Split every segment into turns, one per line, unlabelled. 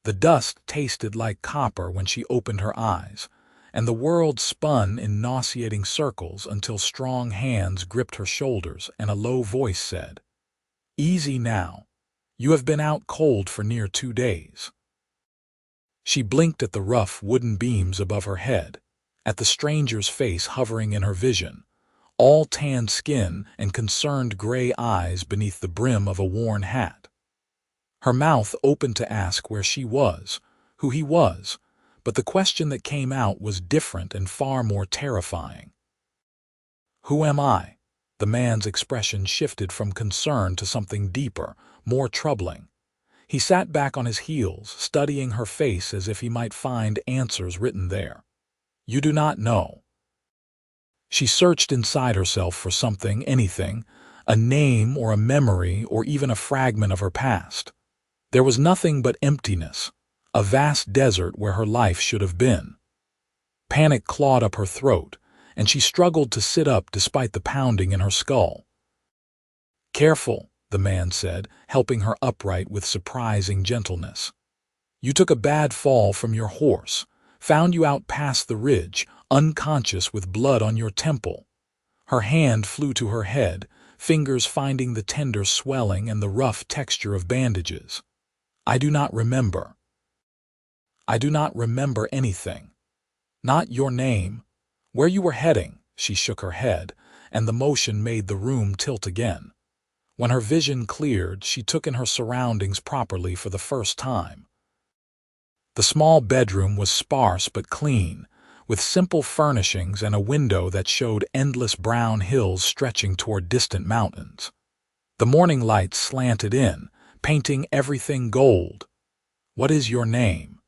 The dust tasted like copper when she opened her eyes, and the world spun in nauseating circles until strong hands gripped her shoulders and a low voice said, "Easy now. You have been out cold for near 2 days." She blinked at the rough wooden beams above her head, at the stranger's face hovering in her vision, all tanned skin and concerned gray eyes beneath the brim of a worn hat. Her mouth opened to ask where she was, who he was, but the question that came out was different and far more terrifying. "Who am I?" The man's expression shifted from concern to something deeper, more troubling. He sat back on his heels, studying her face as if he might find answers written there. "You do not know." She searched inside herself for something, anything, a name or a memory or even a fragment of her past. There was nothing but emptiness, a vast desert where her life should have been. Panic clawed up her throat, and she struggled to sit up despite the pounding in her skull. "Careful," the man said, helping her upright with surprising gentleness. "You took a bad fall from your horse, found you out past the ridge, unconscious with blood on your temple." Her hand flew to her head, fingers finding the tender swelling and the rough texture of bandages. "I do not remember. I do not remember anything. Not your name. Where you were heading." She shook her head, and the motion made the room tilt again. When her vision cleared, she took in her surroundings properly for the first time. The small bedroom was sparse but clean, with simple furnishings and a window that showed endless brown hills stretching toward distant mountains. The morning light slanted in, painting everything gold. "What is your name?"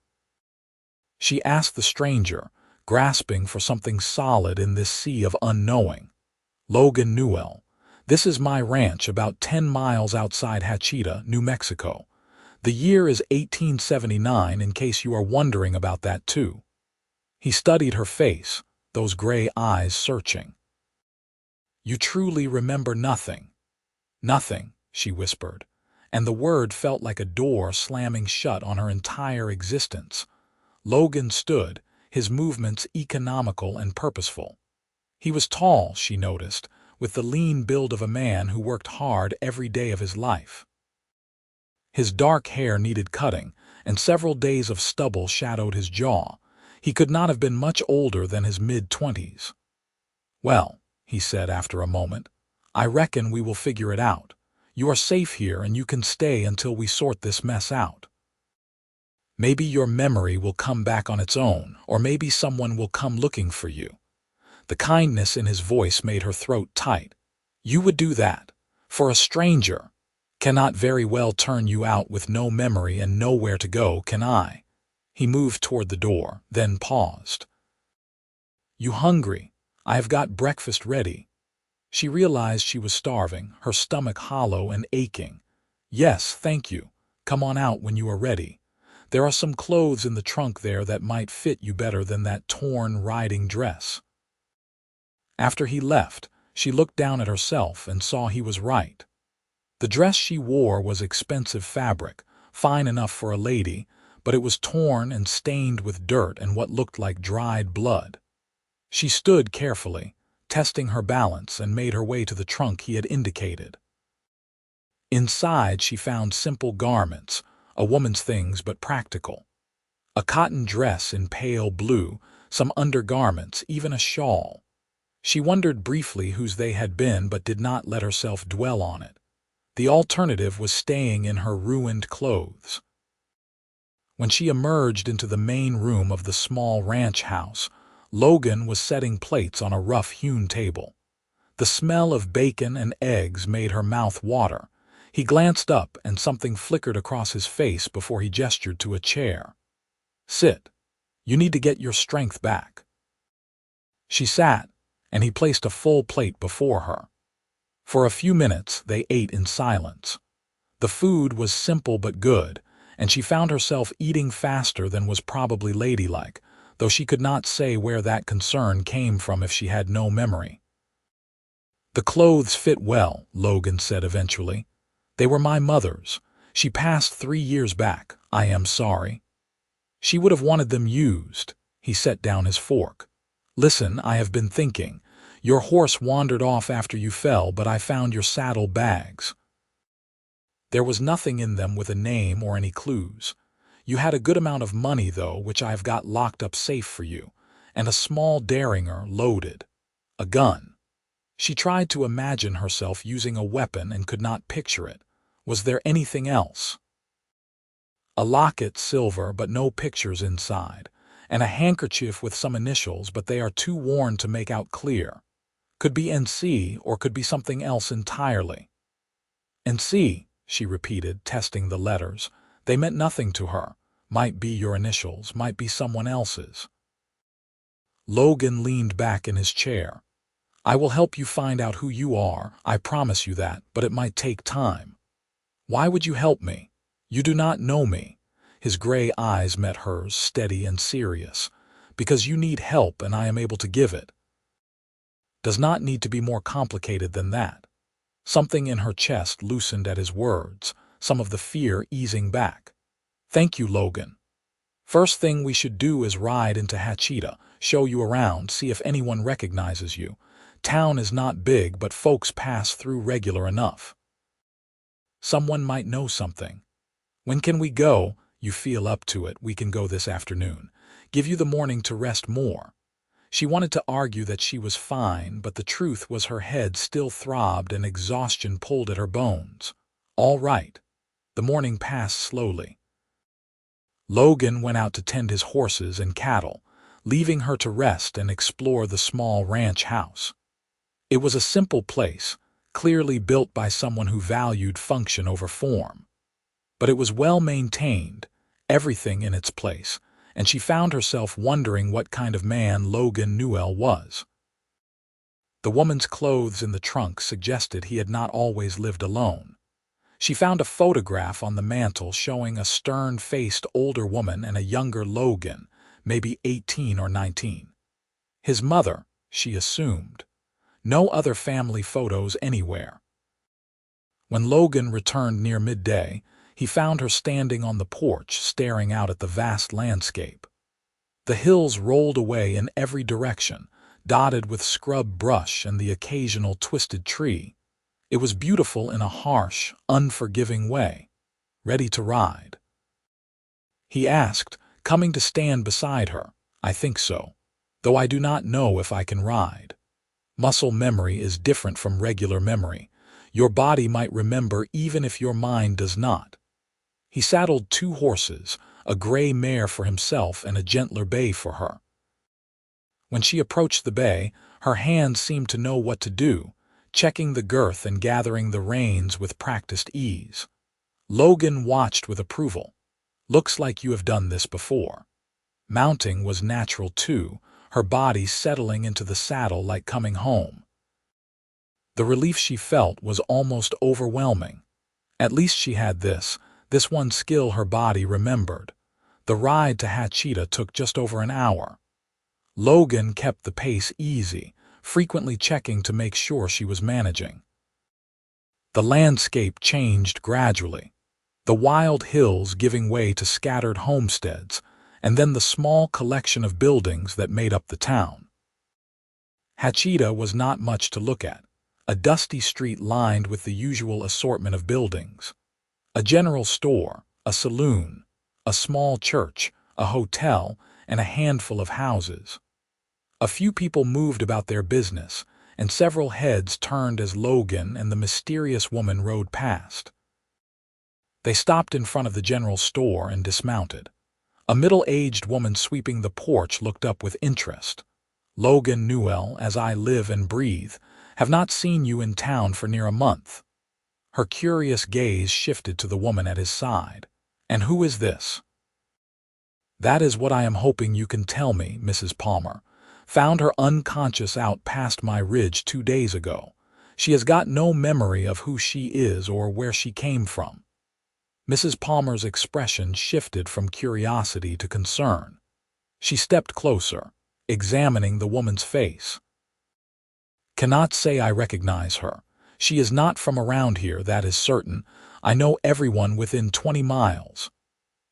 she asked the stranger, grasping for something solid in this sea of unknowing. "Logan Newell. This is my ranch about 10 miles outside Hachita, New Mexico. The year is 1879 in case you are wondering about that too." He studied her face, those gray eyes searching. "You truly remember nothing?" "Nothing," she whispered, and the word felt like a door slamming shut on her entire existence. Logan stood, his movements economical and purposeful. He was tall, she noticed, with the lean build of a man who worked hard every day of his life. His dark hair needed cutting, and several days of stubble shadowed his jaw. He could not have been much older than his mid-20s. "Well," he said after a moment, "I reckon we will figure it out. You are safe here and you can stay until we sort this mess out. Maybe your memory will come back on its own, or maybe someone will come looking for you." The kindness in his voice made her throat tight. "You would do that? For a stranger? Cannot very well turn you out with no memory and nowhere to go, can I?" He moved toward the door, then paused. "You hungry? I have got breakfast ready." She realized she was starving, her stomach hollow and aching. "Yes, thank you. Come on out when you are ready. There are some clothes in the trunk there that might fit you better than that torn riding dress." After he left, she looked down at herself and saw he was right. The dress she wore was expensive fabric, fine enough for a lady, but it was torn and stained with dirt and what looked like dried blood. She stood carefully, testing her balance, and made her way to the trunk he had indicated. Inside she found simple garments, a woman's things but practical. A cotton dress in pale blue, some undergarments, even a shawl. She wondered briefly whose they had been but did not let herself dwell on it. The alternative was staying in her ruined clothes. When she emerged into the main room of the small ranch house, Logan was setting plates on a rough-hewn table. The smell of bacon and eggs made her mouth water. He glanced up and something flickered across his face before he gestured to a chair. "Sit. You need to get your strength back." She sat, and he placed a full plate before her. For a few minutes they ate in silence. The food was simple but good, and she found herself eating faster than was probably ladylike, though she could not say where that concern came from if she had no memory. "The clothes fit well," Logan said eventually. "They were my mother's. She passed 3 years back. I am sorry." She would have wanted them used. He set down his fork. Listen, I have been thinking. Your horse wandered off after you fell, but I found your saddle bags. There was nothing in them with a name or any clues. You had a good amount of money, though, which I have got locked up safe for you, and a small derringer loaded. A gun. She tried to imagine herself using a weapon and could not picture it. Was there anything else? A locket, silver, but no pictures inside, and a handkerchief with some initials, but they are too worn to make out clear. Could be NC, or could be something else entirely. NC, she repeated, testing the letters. They meant nothing to her. Might be your initials, might be someone else's. Logan leaned back in his chair. I will help you find out who you are, I promise you that, but it might take time. Why would you help me? You do not know me. His gray eyes met hers, steady and serious. Because you need help and I am able to give it. Does not need to be more complicated than that. Something in her chest loosened at his words, some of the fear easing back. Thank you, Logan. First thing we should do is ride into Hachita, show you around, see if anyone recognizes you. Town is not big, but folks pass through regular enough. Someone might know something. When can we go? You feel up to it. We can go this afternoon. Give you the morning to rest more. She wanted to argue that she was fine, but the truth was her head still throbbed and exhaustion pulled at her bones. All right. The morning passed slowly. Logan went out to tend his horses and cattle, leaving her to rest and explore the small ranch house. It was a simple place, clearly built by someone who valued function over form. But it was well maintained, everything in its place, and she found herself wondering what kind of man Logan Newell was. The woman's clothes in the trunk suggested he had not always lived alone. She found a photograph on the mantel showing a stern-faced older woman and a younger Logan, maybe 18 or 19. His mother, she assumed. No other family photos anywhere. When Logan returned near midday, he found her standing on the porch, staring out at the vast landscape. The hills rolled away in every direction, dotted with scrub brush and the occasional twisted tree. It was beautiful in a harsh, unforgiving way. Ready to ride? He asked, coming to stand beside her. I think so, though I do not know if I can ride. Muscle memory is different from regular memory. Your body might remember even if your mind does not. He saddled 2 horses, a gray mare for himself and a gentler bay for her. When she approached the bay, her hands seemed to know what to do, checking the girth and gathering the reins with practiced ease. Logan watched with approval. Looks like you have done this before. Mounting was natural too, her body settling into the saddle like coming home. The relief she felt was almost overwhelming. At least she had this one skill her body remembered. The ride to Hachita took just over an hour. Logan kept the pace easy, frequently checking to make sure she was managing. The landscape changed gradually, the wild hills giving way to scattered homesteads, and then the small collection of buildings that made up the town. Hachita was not much to look at, a dusty street lined with the usual assortment of buildings. A general store, a saloon, a small church, a hotel, and a handful of houses. A few people moved about their business, and several heads turned as Logan and the mysterious woman rode past. They stopped in front of the general store and dismounted. A middle-aged woman sweeping the porch looked up with interest. Logan Newell, as I live and breathe, have not seen you in town for near a month. Her curious gaze shifted to the woman at his side. And who is this? That is what I am hoping you can tell me, Mrs. Palmer. Found her unconscious out past my ridge 2 days ago. She has got no memory of who she is or where she came from. Mrs. Palmer's expression shifted from curiosity to concern. She stepped closer, examining the woman's face. Cannot say I recognize her. She is not from around here, that is certain. I know everyone within 20 miles.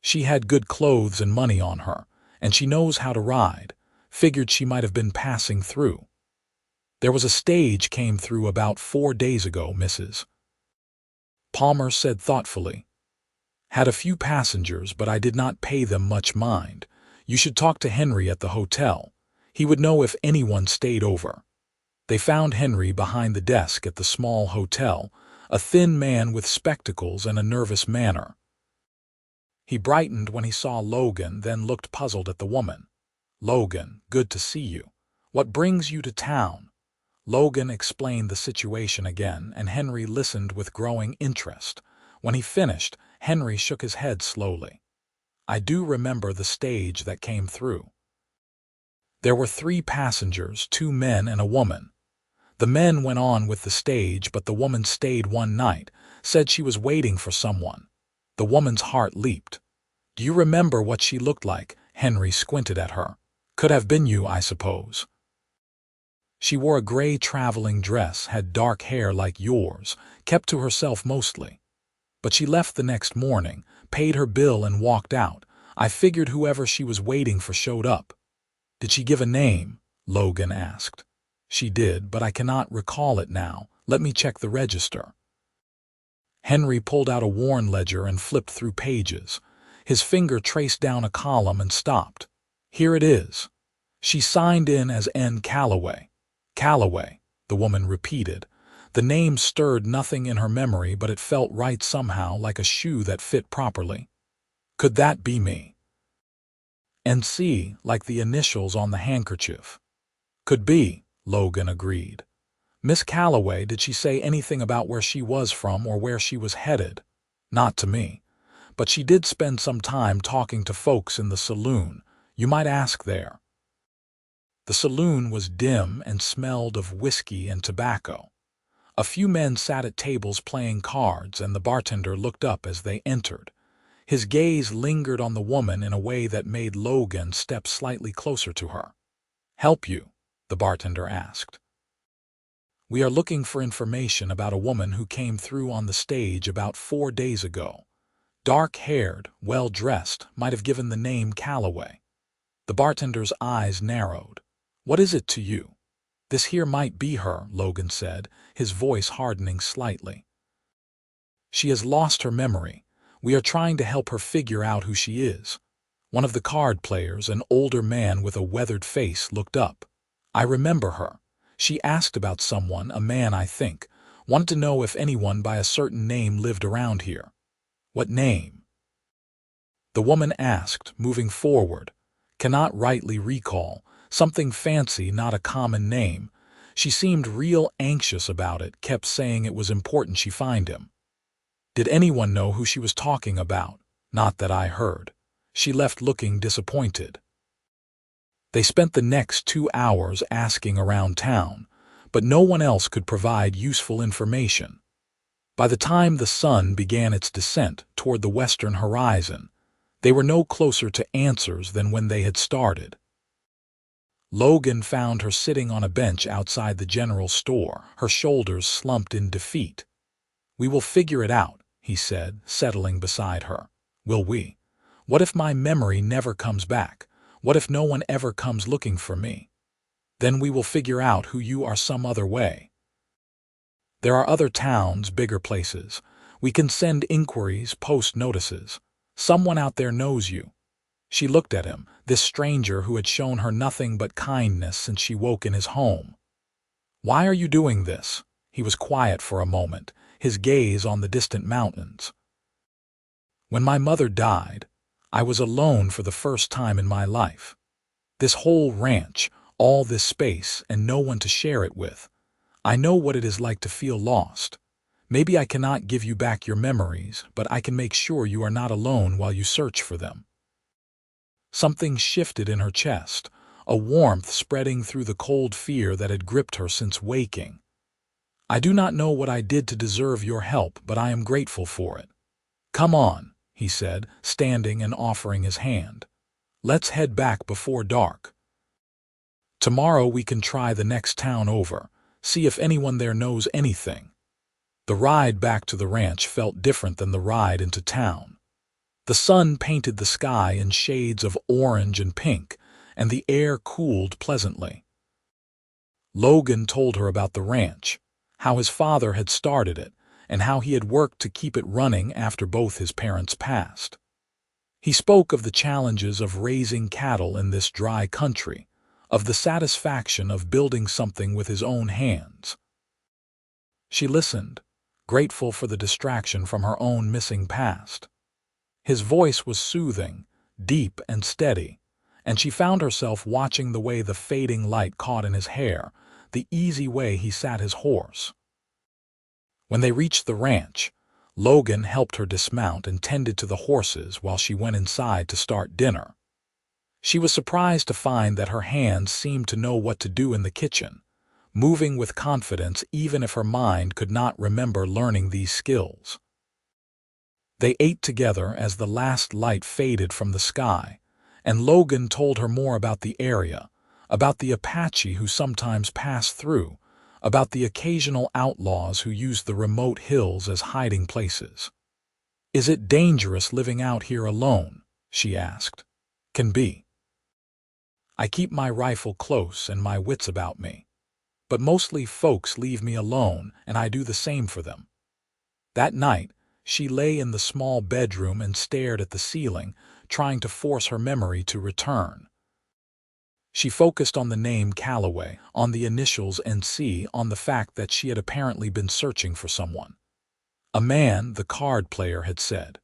She had good clothes and money on her, and she knows how to ride. Figured she might have been passing through. There was a stage came through about 4 days ago, Mrs. Palmer said thoughtfully. Had a few passengers, but I did not pay them much mind. You should talk to Henry at the hotel. He would know if anyone stayed over. They found Henry behind the desk at the small hotel, a thin man with spectacles and a nervous manner. He brightened when he saw Logan, then looked puzzled at the woman. Logan, good to see you. What brings you to town? Logan explained the situation again, and Henry listened with growing interest. When he finished, Henry shook his head slowly. I do remember the stage that came through. There were 3 passengers, 2 men and a woman. The men went on with the stage, but the woman stayed one night, said she was waiting for someone. The woman's heart leaped. Do you remember what she looked like? Henry squinted at her. Could have been you, I suppose. She wore a gray traveling dress, had dark hair like yours, kept to herself mostly. But she left the next morning, paid her bill and walked out. I figured whoever she was waiting for showed up. Did she give a name? Logan asked. She did, but I cannot recall it now. Let me check the register. Henry pulled out a worn ledger and flipped through pages. His finger traced down a column and stopped. Here it is. She signed in as N. Calloway. Calloway, the woman repeated. The name stirred nothing in her memory, but it felt right somehow, like a shoe that fit properly. Could that be me? NC, like the initials on the handkerchief. Could be, Logan agreed. Miss Calloway, did she say anything about where she was from or where she was headed? Not to me. But she did spend some time talking to folks in the saloon. You might ask there. The saloon was dim and smelled of whiskey and tobacco. A few men sat at tables playing cards, and the bartender looked up as they entered. His gaze lingered on the woman in a way that made Logan step slightly closer to her. Help you? The bartender asked. We are looking for information about a woman who came through on the stage about 4 days ago. Dark-haired, well-dressed, might have given the name Calloway. The bartender's eyes narrowed. What is it to you? This here might be her, Logan said, his voice hardening slightly. She has lost her memory. We are trying to help her figure out who she is. One of the card players, an older man with a weathered face, looked up. I remember her. She asked about someone, a man I think, wanted to know if anyone by a certain name lived around here. What name? The woman asked, moving forward. Cannot rightly recall. Something fancy, not a common name. She seemed real anxious about it, kept saying it was important she find him. Did anyone know who she was talking about? Not that I heard. She left looking disappointed. They spent the next 2 hours asking around town, but no one else could provide useful information. By the time the sun began its descent toward the western horizon, they were no closer to answers than when they had started. Logan found her sitting on a bench outside the general store, her shoulders slumped in defeat. We will figure it out, he said, settling beside her. Will we? What if my memory never comes back? What if no one ever comes looking for me? Then we will figure out who you are some other way. There are other towns, bigger places. We can send inquiries, post notices. Someone out there knows you. She looked at him, this stranger who had shown her nothing but kindness since she woke in his home. Why are you doing this? He was quiet for a moment, his gaze on the distant mountains. When my mother died, I was alone for the first time in my life. This whole ranch, all this space, and no one to share it with. I know what it is like to feel lost. Maybe I cannot give you back your memories, but I can make sure you are not alone while you search for them. Something shifted in her chest, a warmth spreading through the cold fear that had gripped her since waking. I do not know what I did to deserve your help, but I am grateful for it. Come on, he said, standing and offering his hand. Let's head back before dark. Tomorrow we can try the next town over, see if anyone there knows anything. The ride back to the ranch felt different than the ride into town. The sun painted the sky in shades of orange and pink, and the air cooled pleasantly. Logan told her about the ranch, how his father had started it, and how he had worked to keep it running after both his parents passed. He spoke of the challenges of raising cattle in this dry country, of the satisfaction of building something with his own hands. She listened, grateful for the distraction from her own missing past. His voice was soothing, deep and steady, and she found herself watching the way the fading light caught in his hair, the easy way he sat his horse. When they reached the ranch, Logan helped her dismount and tended to the horses while she went inside to start dinner. She was surprised to find that her hands seemed to know what to do in the kitchen, moving with confidence even if her mind could not remember learning these skills. They ate together as the last light faded from the sky, and Logan told her more about the area, about the Apache who sometimes passed through, about the occasional outlaws who used the remote hills as hiding places. "Is it dangerous living out here alone?" she asked. "Can be. I keep my rifle close and my wits about me. But mostly folks leave me alone, and I do the same for them." That night, she lay in the small bedroom and stared at the ceiling, trying to force her memory to return. She focused on the name Calloway, on the initials NC, on the fact that she had apparently been searching for someone. A man, the card player had said.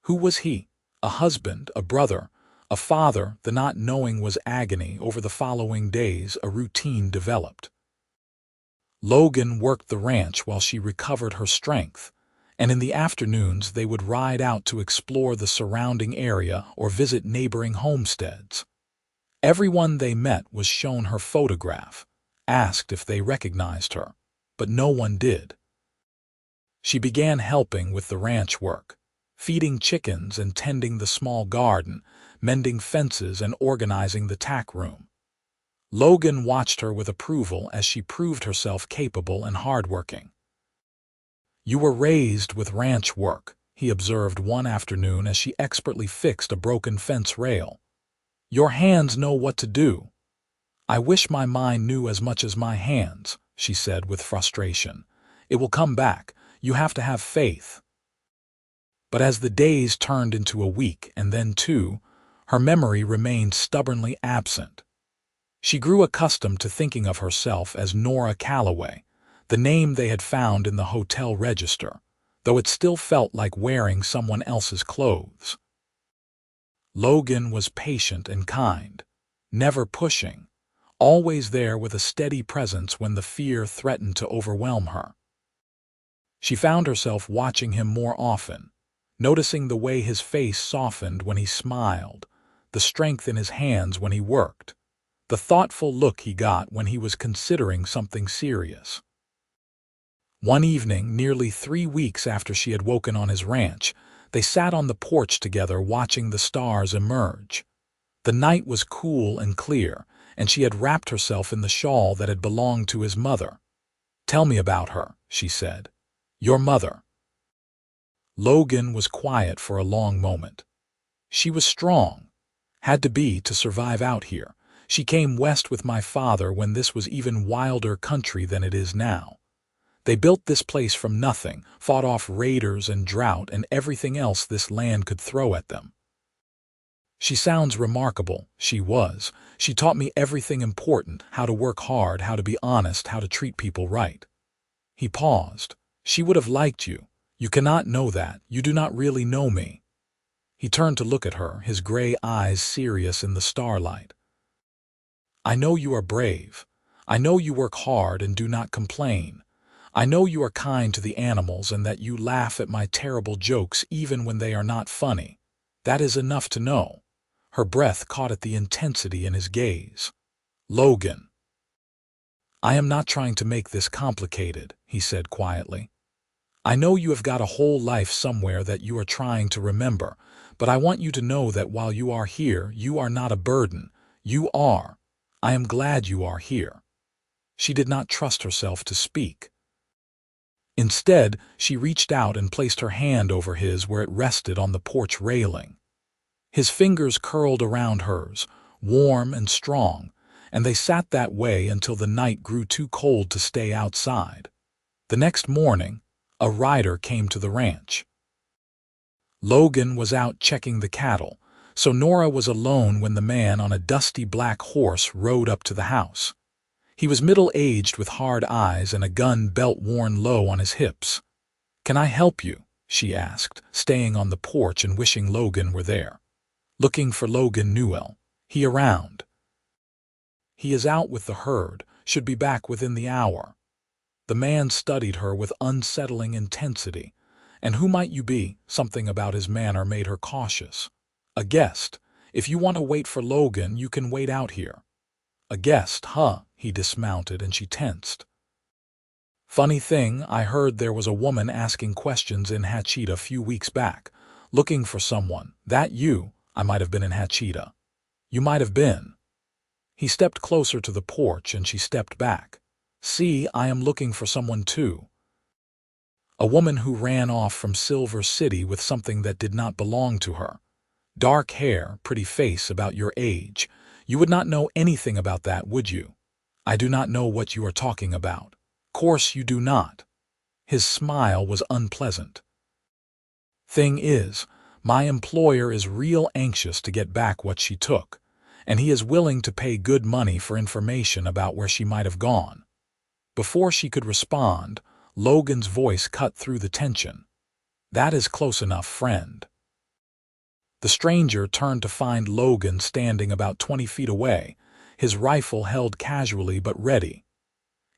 Who was he? A husband, a brother, a father? The not knowing was agony. Over the following days, a routine developed. Logan worked the ranch while she recovered her strength, and in the afternoons they would ride out to explore the surrounding area or visit neighboring homesteads. Everyone they met was shown her photograph, asked if they recognized her, but no one did. She began helping with the ranch work, feeding chickens and tending the small garden, mending fences and organizing the tack room. Logan watched her with approval as she proved herself capable and hardworking. "You were raised with ranch work," he observed one afternoon as she expertly fixed a broken fence rail. "Your hands know what to do." "I wish my mind knew as much as my hands," she said with frustration. "It will come back. You have to have faith." But as the days turned into a week and then two, her memory remained stubbornly absent. She grew accustomed to thinking of herself as Nora Calloway, the name they had found in the hotel register, though it still felt like wearing someone else's clothes. Logan was patient and kind, never pushing, always there with a steady presence when the fear threatened to overwhelm her. She found herself watching him more often, noticing the way his face softened when he smiled, the strength in his hands when he worked, the thoughtful look he got when he was considering something serious. One evening, nearly 3 weeks after she had woken on his ranch, they sat on the porch together watching the stars emerge. The night was cool and clear, and she had wrapped herself in the shawl that had belonged to his mother. "Tell me about her," she said. "Your mother." Logan was quiet for a long moment. "She was strong. Had to be to survive out here. She came west with my father when this was even wilder country than it is now. They built this place from nothing, fought off raiders and drought and everything else this land could throw at them. She sounds remarkable. She was. She taught me everything important, how to work hard, how to be honest, how to treat people right." He paused. "She would have liked you. You cannot know that. You do not really know me." He turned to look at her, his gray eyes serious in the starlight. "I know you are brave. I know you work hard and do not complain. I know you are kind to the animals and that you laugh at my terrible jokes even when they are not funny. That is enough to know." Her breath caught at the intensity in his gaze. "Logan, I am not trying to make this complicated," he said quietly. "I know you have got a whole life somewhere that you are trying to remember, but I want you to know that while you are here, you are not a burden. You are. I am glad you are here." She did not trust herself to speak. Instead, she reached out and placed her hand over his where it rested on the porch railing. His fingers curled around hers, warm and strong, and they sat that way until the night grew too cold to stay outside. The next morning, a rider came to the ranch. Logan was out checking the cattle, so Nora was alone when the man on a dusty black horse rode up to the house. He was middle-aged with hard eyes and a gun belt worn low on his hips. "Can I help you?" she asked, staying on the porch and wishing Logan were there. "Looking for Logan Newell. He around?" "He is out with the herd, should be back within the hour." The man studied her with unsettling intensity. "And who might you be?" Something about his manner made her cautious. "A guest. If you want to wait for Logan, you can wait out here." "A guest, huh?" He dismounted and she tensed. "Funny thing, I heard there was a woman asking questions in Hatchita a few weeks back, looking for someone. That you?" "I might have been in Hatchita." "You might have been." He stepped closer to the porch and she stepped back. "See, I am looking for someone too." A woman who ran off from Silver City with something that did not belong to her. Dark hair, pretty face, about your age. You would not know anything about that, would you? "I do not know what you are talking about." "Course you do not." His smile was unpleasant. "Thing is, my employer is real anxious to get back what she took, and he is willing to pay good money for information about where she might have gone." Before she could respond, Logan's voice cut through the tension. "That is close enough, friend." The stranger turned to find Logan standing about 20 feet away, his rifle held casually but ready.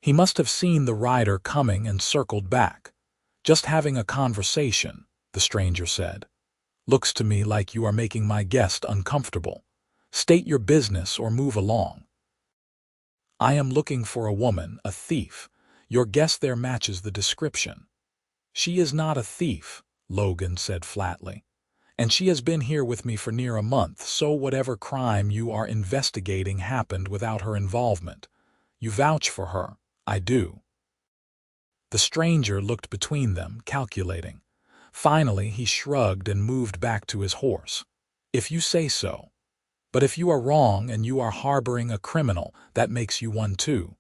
He must have seen the rider coming and circled back. "Just having a conversation," the stranger said. "Looks to me like you are making my guest uncomfortable. State your business or move along." "I am looking for a woman, a thief. Your guest there matches the description." "She is not a thief," Logan said flatly. "And she has been here with me for near a month, so whatever crime you are investigating happened without her involvement. You vouch for her." "I do." The stranger looked between them, calculating. Finally, he shrugged and moved back to his horse. "If you say so. But if you are wrong and you are harboring a criminal, that makes you one too."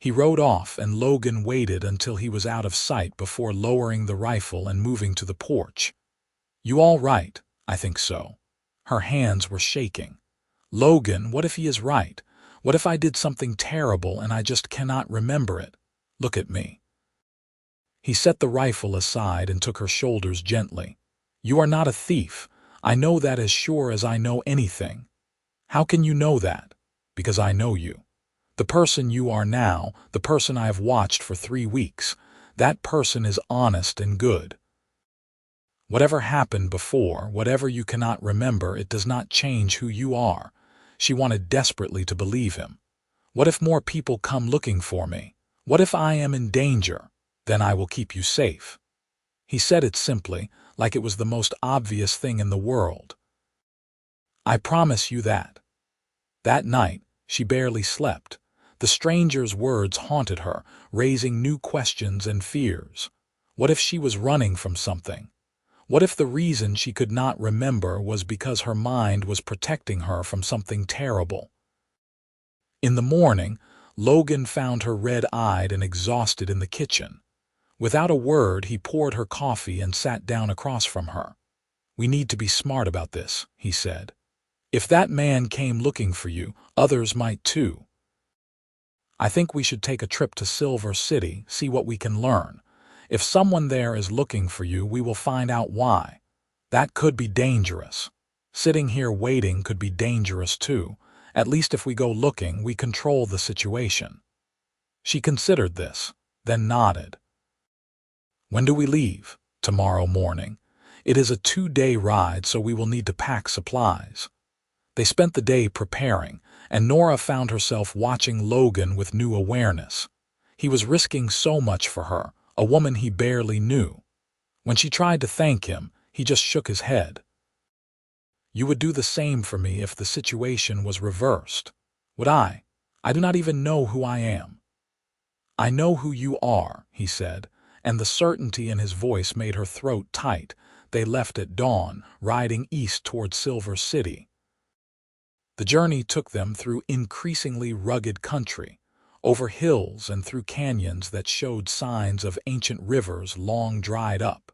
He rode off, and Logan waited until he was out of sight before lowering the rifle and moving to the porch. "You all right?" "I think so." Her hands were shaking. "Logan, what if he is right? What if I did something terrible and I just cannot remember it? Look at me." He set the rifle aside and took her shoulders gently. "You are not a thief. I know that as sure as I know anything." "How can you know that?" "Because I know you. The person you are now, the person I have watched for 3 weeks, that person is honest and good. Whatever happened before, whatever you cannot remember, it does not change who you are." She wanted desperately to believe him. "What if more people come looking for me? What if I am in danger? Then I will keep you safe." He said it simply, like it was the most obvious thing in the world. "I promise you that." That night, she barely slept. The stranger's words haunted her, raising new questions and fears. What if she was running from something? What if the reason she could not remember was because her mind was protecting her from something terrible? In the morning, Logan found her red-eyed and exhausted in the kitchen. Without a word, he poured her coffee and sat down across from her. "We need to be smart about this," he said. "If that man came looking for you, others might too. I think we should take a trip to Silver City, see what we can learn. If someone there is looking for you, we will find out why. That could be dangerous. Sitting here waiting could be dangerous too. At least if we go looking, we control the situation." She considered this, then nodded. "When do we leave?" "Tomorrow morning. It is a 2-day ride, so we will need to pack supplies." They spent the day preparing, and Nora found herself watching Logan with new awareness. He was risking so much for her, a woman he barely knew. When she tried to thank him, he just shook his head. "You would do the same for me if the situation was reversed." "Would I? I do not even know who I am." I know who you are, he said, and the certainty in his voice made her throat tight. They left at dawn, riding east toward Silver City. The journey took them through increasingly rugged country, over hills and through canyons that showed signs of ancient rivers long dried up.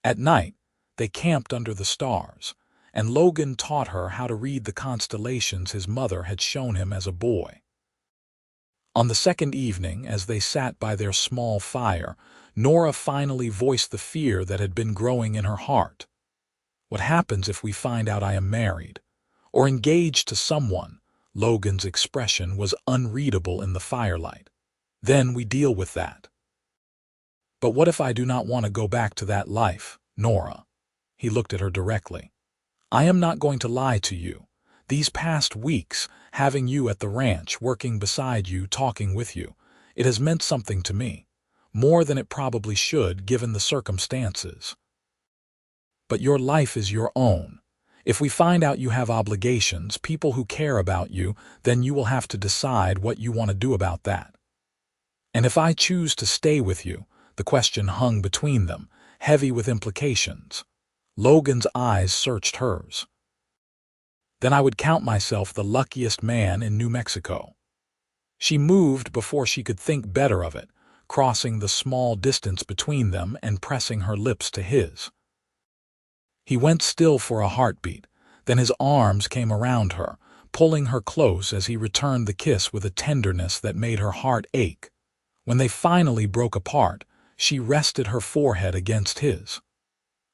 At night, they camped under the stars, and Logan taught her how to read the constellations his mother had shown him as a boy. On the second evening, as they sat by their small fire, Nora finally voiced the fear that had been growing in her heart. What happens if we find out I am married, or engaged to someone? Logan's expression was unreadable in the firelight. Then we deal with that. But what if I do not want to go back to that life, Nora? He looked at her directly. I am not going to lie to you. These past weeks, having you at the ranch, working beside you, talking with you, it has meant something to me, more than it probably should given the circumstances. But your life is your own. If we find out you have obligations, people who care about you, then you will have to decide what you want to do about that. And if I choose to stay with you, the question hung between them, heavy with implications. Logan's eyes searched hers. Then I would count myself the luckiest man in New Mexico. She moved before she could think better of it, crossing the small distance between them and pressing her lips to his. He went still for a heartbeat, then his arms came around her, pulling her close as he returned the kiss with a tenderness that made her heart ache. When they finally broke apart, she rested her forehead against his.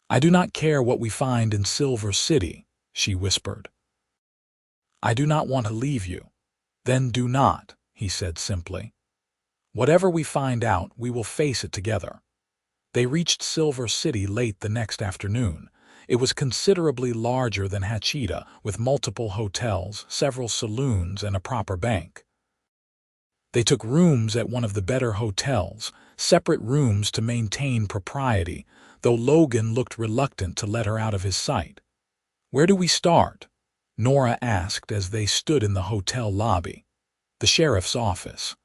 I do not care what we find in Silver City, she whispered. I do not want to leave you. Then do not, he said simply. Whatever we find out, we will face it together. They reached Silver City late the next afternoon. It was considerably larger than Hachita, with multiple hotels, several saloons, and a proper bank. They took rooms at one of the better hotels, separate rooms to maintain propriety, though Logan looked reluctant to let her out of his sight. Where do we start? Nora asked as they stood in the hotel lobby. The sheriff's office.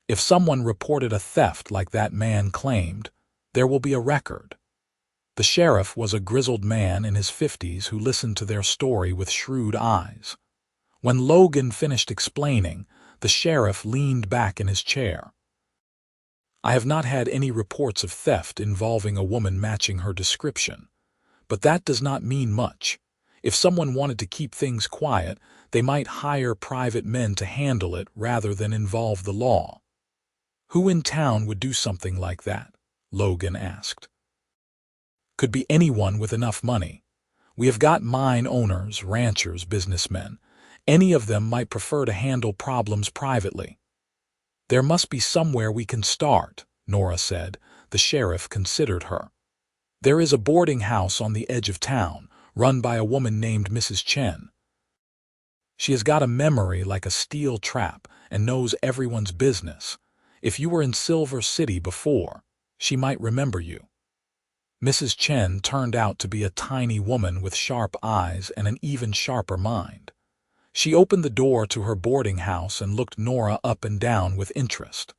If someone reported a theft like that man claimed, there will be a record. The sheriff was a grizzled man in his 50s who listened to their story with shrewd eyes. When Logan finished explaining, the sheriff leaned back in his chair. I have not had any reports of theft involving a woman matching her description, but that does not mean much. If someone wanted to keep things quiet, they might hire private men to handle it rather than involve the law. Who in town would do something like that? Logan asked. Could be anyone with enough money. We have got mine owners, ranchers, businessmen. Any of them might prefer to handle problems privately. There must be somewhere we can start, Nora said. The sheriff considered her. There is a boarding house on the edge of town, run by a woman named Mrs. Chen. She has got a memory like a steel trap and knows everyone's business. If you were in Silver City before, she might remember you. Mrs. Chen turned out to be a tiny woman with sharp eyes and an even sharper mind. She opened the door to her boarding house and looked Nora up and down with interest.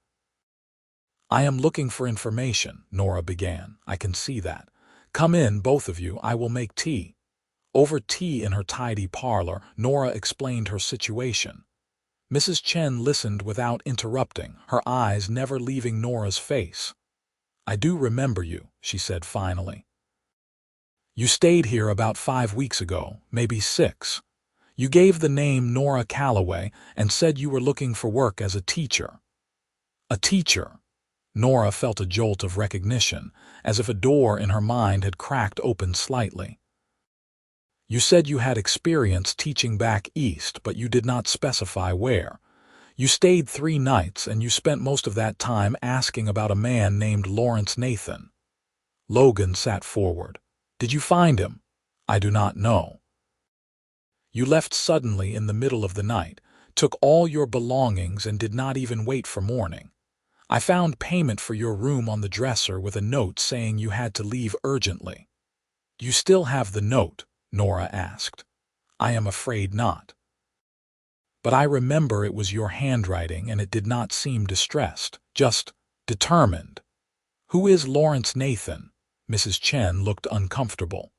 I am looking for information, Nora began. I can see that. Come in, both of you. I will make tea. Over tea in her tidy parlor, Nora explained her situation. Mrs. Chen listened without interrupting, her eyes never leaving Nora's face. I do remember you, she said finally. You stayed here about 5 weeks ago, maybe 6. You gave the name Nora Calloway and said you were looking for work as a teacher. A teacher. Nora felt a jolt of recognition, as if a door in her mind had cracked open slightly. You said you had experience teaching back east, but you did not specify where. You stayed 3 nights, and you spent most of that time asking about a man named Lawrence Nathan. Logan sat forward. Did you find him? I do not know. You left suddenly in the middle of the night, took all your belongings, and did not even wait for morning. I found payment for your room on the dresser with a note saying you had to leave urgently. Do you still have the note? Nora asked. I am afraid not. But I remember it was your handwriting and it did not seem distressed, just determined. Who is Lawrence Nathan? Mrs. Chen looked uncomfortable.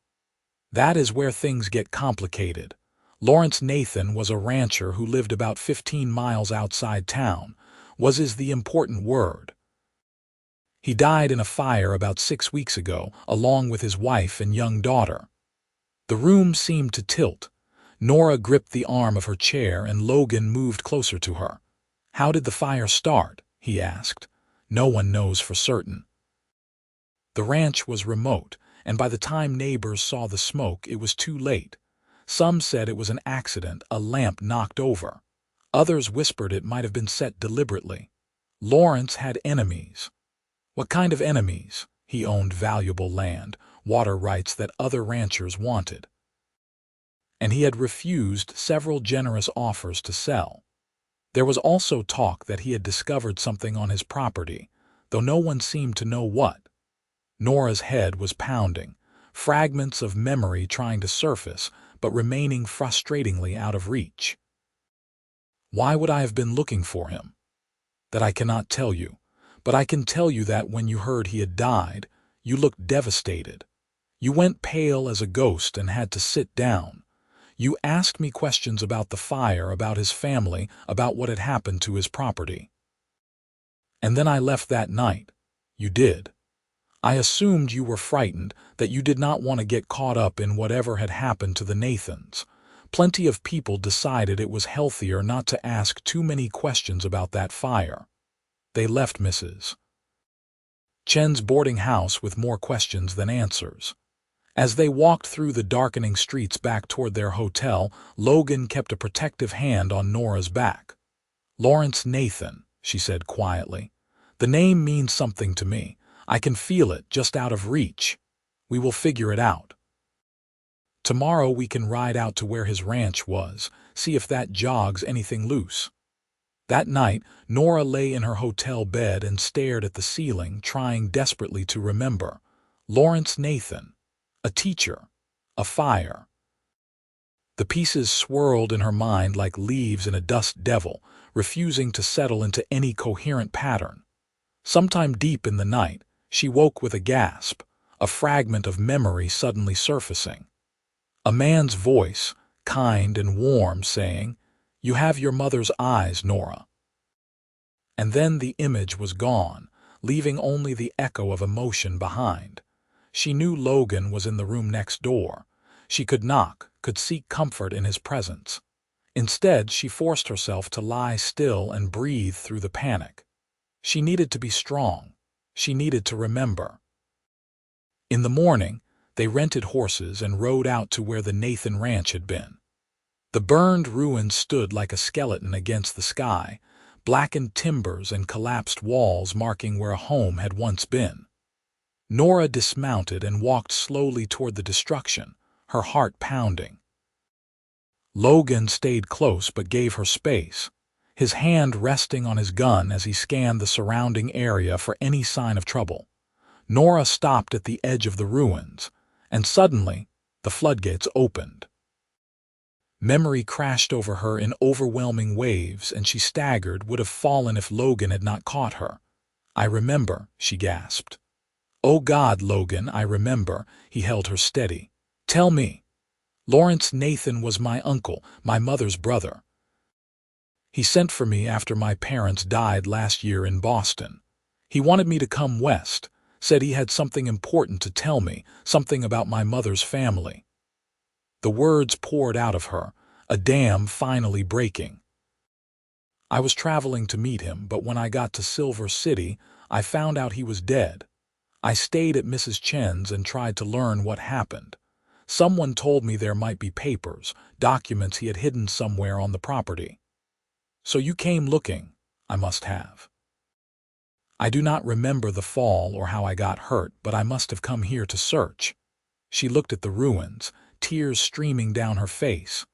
That is where things get complicated. Lawrence Nathan was a rancher who lived about 15 miles outside town. Is the important word. He died in a fire about 6 weeks ago, along with his wife and young daughter. The room seemed to tilt. Nora gripped the arm of her chair and Logan moved closer to her. How did the fire start? He asked. No one knows for certain. The ranch was remote, and by the time neighbors saw the smoke, it was too late. Some said it was an accident, a lamp knocked over. Others whispered it might have been set deliberately. Lawrence had enemies. What kind of enemies? He owned valuable land, water rights that other ranchers wanted. And he had refused several generous offers to sell. There was also talk that he had discovered something on his property, though no one seemed to know what. Nora's head was pounding, fragments of memory trying to surface, but remaining frustratingly out of reach. Why would I have been looking for him? That I cannot tell you, but I can tell you that when you heard he had died, you looked devastated. You went pale as a ghost and had to sit down. You asked me questions about the fire, about his family, about what had happened to his property. And then I left that night. You did. I assumed you were frightened, that you did not want to get caught up in whatever had happened to the Nathans. Plenty of people decided it was healthier not to ask too many questions about that fire. They left Mrs. Chen's boarding house with more questions than answers. As they walked through the darkening streets back toward their hotel, Logan kept a protective hand on Nora's back. Lawrence Nathan, she said quietly. The name means something to me. I can feel it just out of reach. We will figure it out. Tomorrow we can ride out to where his ranch was, see if that jogs anything loose. That night, Nora lay in her hotel bed and stared at the ceiling, trying desperately to remember. Lawrence Nathan. A teacher. A fire. The pieces swirled in her mind like leaves in a dust devil, refusing to settle into any coherent pattern. Sometime deep in the night, she woke with a gasp, a fragment of memory suddenly surfacing. A man's voice, kind and warm, saying, "You have your mother's eyes, Nora." And then the image was gone, leaving only the echo of emotion behind. She knew Logan was in the room next door. She could knock, could seek comfort in his presence. Instead, she forced herself to lie still and breathe through the panic. She needed to be strong. She needed to remember. In the morning, they rented horses and rode out to where the Nathan Ranch had been. The burned ruins stood like a skeleton against the sky, blackened timbers and collapsed walls marking where a home had once been. Nora dismounted and walked slowly toward the destruction, her heart pounding. Logan stayed close but gave her space, his hand resting on his gun as he scanned the surrounding area for any sign of trouble. Nora stopped at the edge of the ruins, and suddenly, the floodgates opened. Memory crashed over her in overwhelming waves, and she staggered, would have fallen if Logan had not caught her. "I remember," she gasped. "Oh God, Logan, I remember." He held her steady. "Tell me." "Lawrence Nathan was my uncle, my mother's brother. He sent for me after my parents died last year in Boston. He wanted me to come west, said he had something important to tell me, something about my mother's family." The words poured out of her, a dam finally breaking. "I was traveling to meet him, but when I got to Silver City, I found out he was dead. I stayed at Mrs. Chen's and tried to learn what happened. Someone told me there might be papers, documents he had hidden somewhere on the property. So you came looking, I must have. I do not remember the fall or how I got hurt, but I must have come here to search." She looked at the ruins, tears streaming down her face.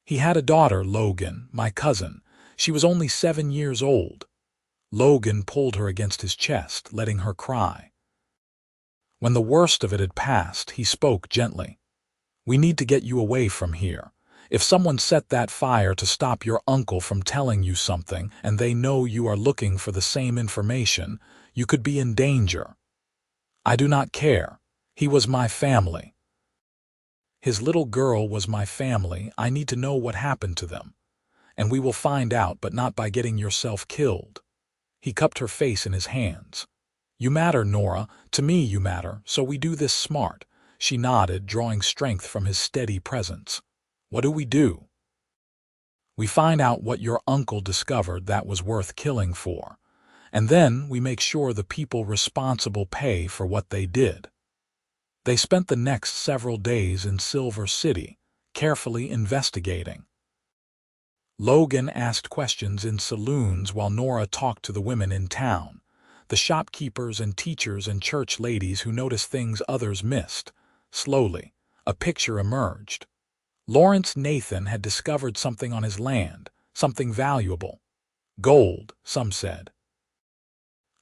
"He had a daughter, Logan, my cousin. She was only 7 years old." Logan pulled her against his chest, letting her cry. When the worst of it had passed, he spoke gently. "We need to get you away from here. If someone set that fire to stop your uncle from telling you something and they know you are looking for the same information, you could be in danger. I do not care. He was my family. His little girl was my family. I need to know what happened to them. And we will find out, but not by getting yourself killed. He cupped her face in his hands. You matter, Nora. To me you matter, so we do this smart. She nodded, drawing strength from his steady presence. What do we do? We find out what your uncle discovered that was worth killing for. And then we make sure the people responsible pay for what they did. They spent the next several days in Silver City, carefully investigating. Logan asked questions in saloons while Nora talked to the women in town, the shopkeepers and teachers and church ladies who noticed things others missed. Slowly, a picture emerged. Lawrence Nathan had discovered something on his land, something valuable. Gold, some said.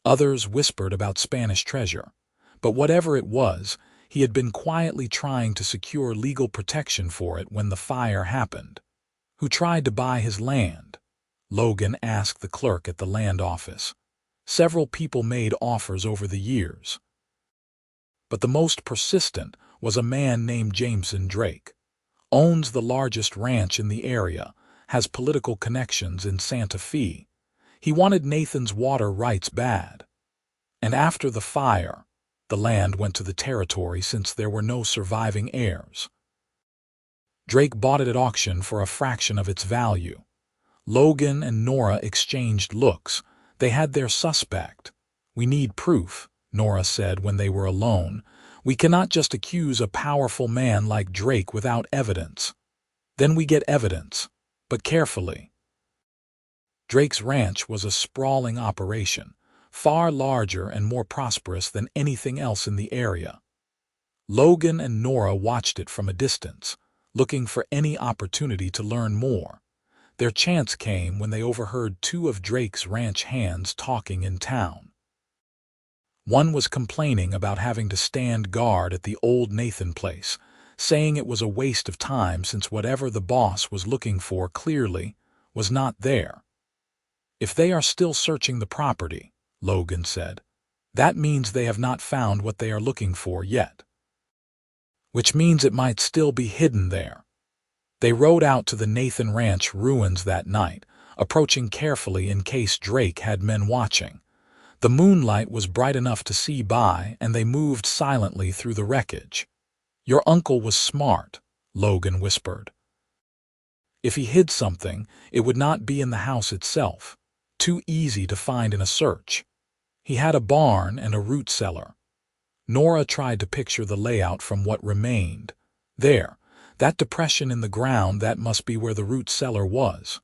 Others whispered about Spanish treasure. But whatever it was, he had been quietly trying to secure legal protection for it when the fire happened. Who tried to buy his land? Logan asked the clerk at the land office. Several people made offers over the years. But the most persistent was a man named Jameson Drake. Owns the largest ranch in the area, has political connections in Santa Fe. He wanted Nathan's water rights bad. And after the fire, the land went to the territory since there were no surviving heirs. Drake bought it at auction for a fraction of its value. Logan and Nora exchanged looks. They had their suspect. We need proof, Nora said when they were alone. We cannot just accuse a powerful man like Drake without evidence. Then we get evidence, but carefully. Drake's ranch was a sprawling operation, far larger and more prosperous than anything else in the area. Logan and Nora watched it from a distance, looking for any opportunity to learn more. Their chance came when they overheard two of Drake's ranch hands talking in town. One was complaining about having to stand guard at the old Nathan place, saying it was a waste of time since whatever the boss was looking for clearly was not there. If they are still searching the property, Logan said, that means they have not found what they are looking for yet. Which means it might still be hidden there. They rode out to the Nathan Ranch ruins that night, approaching carefully in case Drake had men watching. The moonlight was bright enough to see by, and they moved silently through the wreckage. Your uncle was smart, Logan whispered. If he hid something, it would not be in the house itself, too easy to find in a search. He had a barn and a root cellar. Nora tried to picture the layout from what remained. There, that depression in the ground, that must be where the root cellar was.